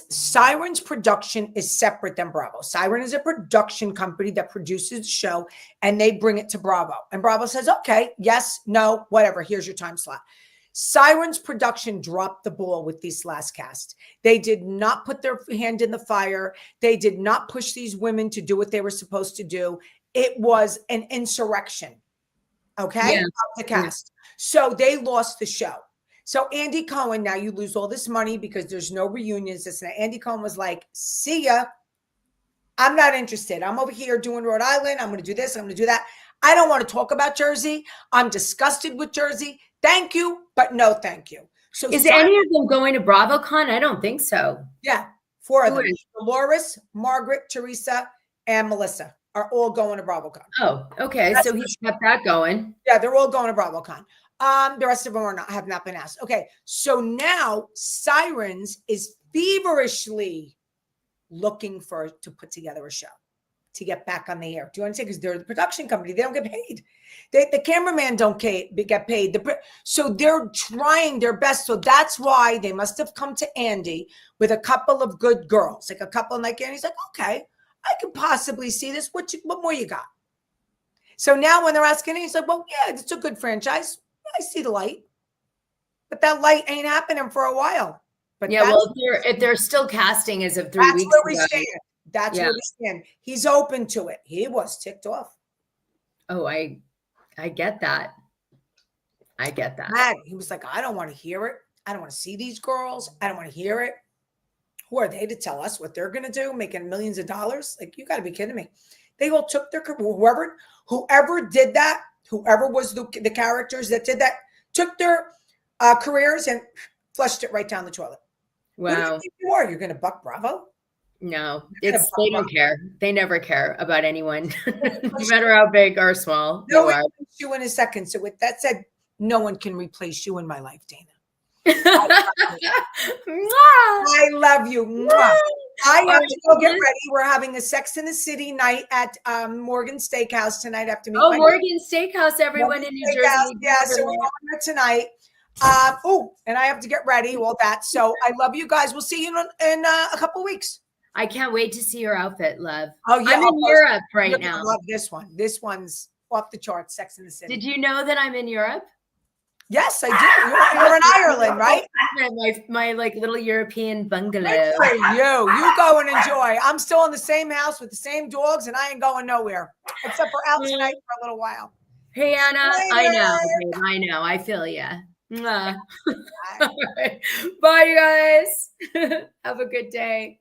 Siren's production is separate than Bravo. Siren is a production company that produces the show and they bring it to Bravo. And Bravo says, okay, yes, no, whatever. Here's your time slot. Siren's production dropped the ball with this last cast. They did not put their hand in the fire. They did not push these women to do what they were supposed to do. It was an insurrection, okay, of the cast. So they lost the show. So Andy Cohen, now you lose all this money because there's no reunions. Andy Cohen was like, see ya. I'm not interested. I'm over here doing Rhode Island. I'm going to do this. I'm going to do that. I don't want to talk about Jersey. I'm disgusted with Jersey. Thank you, but no thank you. So is any of them going to BravoCon? I don't think so. Yeah, 4 of them. Dolores, Margaret, Teresa, and Melissa are all going to BravoCon. Oh, okay. So he's kept that going. Yeah, they're all going to BravoCon. The rest of them have not been asked. Okay, so now Sirens is feverishly looking to put together a show to get back on the air. Do you understand? Because they're the production company. They don't get paid. The cameraman don't get paid. So they're trying their best. So that's why they must have come to Andy with a couple of good girls, like a couple like Andy's like, okay, I could possibly see this. What more you got? So now when they're asking, he's like, well, yeah, it's a good franchise. I see the light, but that light ain't happening for a while. But yeah, well, if they're still casting as of 3 weeks ago, where we stand. That's where we stand. He's open to it. He was ticked off. Oh, I get that. I get that. Mad. He was like, I don't want to hear it. I don't want to see these girls. I don't want to hear it. Who are they to tell us what they're going to do, making millions of dollars? Like, you got to be kidding me. They all took their, whoever did that whoever was the characters that did that, took their careers and flushed it right down the toilet. Who do you Wow. think you are? You're going to buck Bravo? No, You're gonna they buck don't Bravo. care. They never care about anyone, no matter how big or small No you one are. can replace you in a second. So with that said, no one can replace you in my life, Dana. Mwah! I love you. Mwah. I All have right, to go get this- ready. We're having a Sex in the City night at Morgan Steakhouse tonight. I have to meet Oh, my Morgan Steakhouse, everyone Morgan in New Steakhouse. Jersey. Yeah, so we're going there tonight. And I have to get ready, all that. So I love you guys. We'll see you in a couple of weeks. I can't wait to see your outfit, love. Oh, yeah. I'm in Europe right You're gonna now. love this one. This one's off the charts, Sex in the City. Did you know that I'm in Europe? Yes, I do. You're in Ireland, right? My like little European bungalow. Good for you. You go and enjoy. I'm still in the same house with the same dogs, and I ain't going nowhere except for out tonight for a little while. Hey, Anna. I know. Later. Babe, I know. I feel you. Bye. Bye, you guys. Have a good day.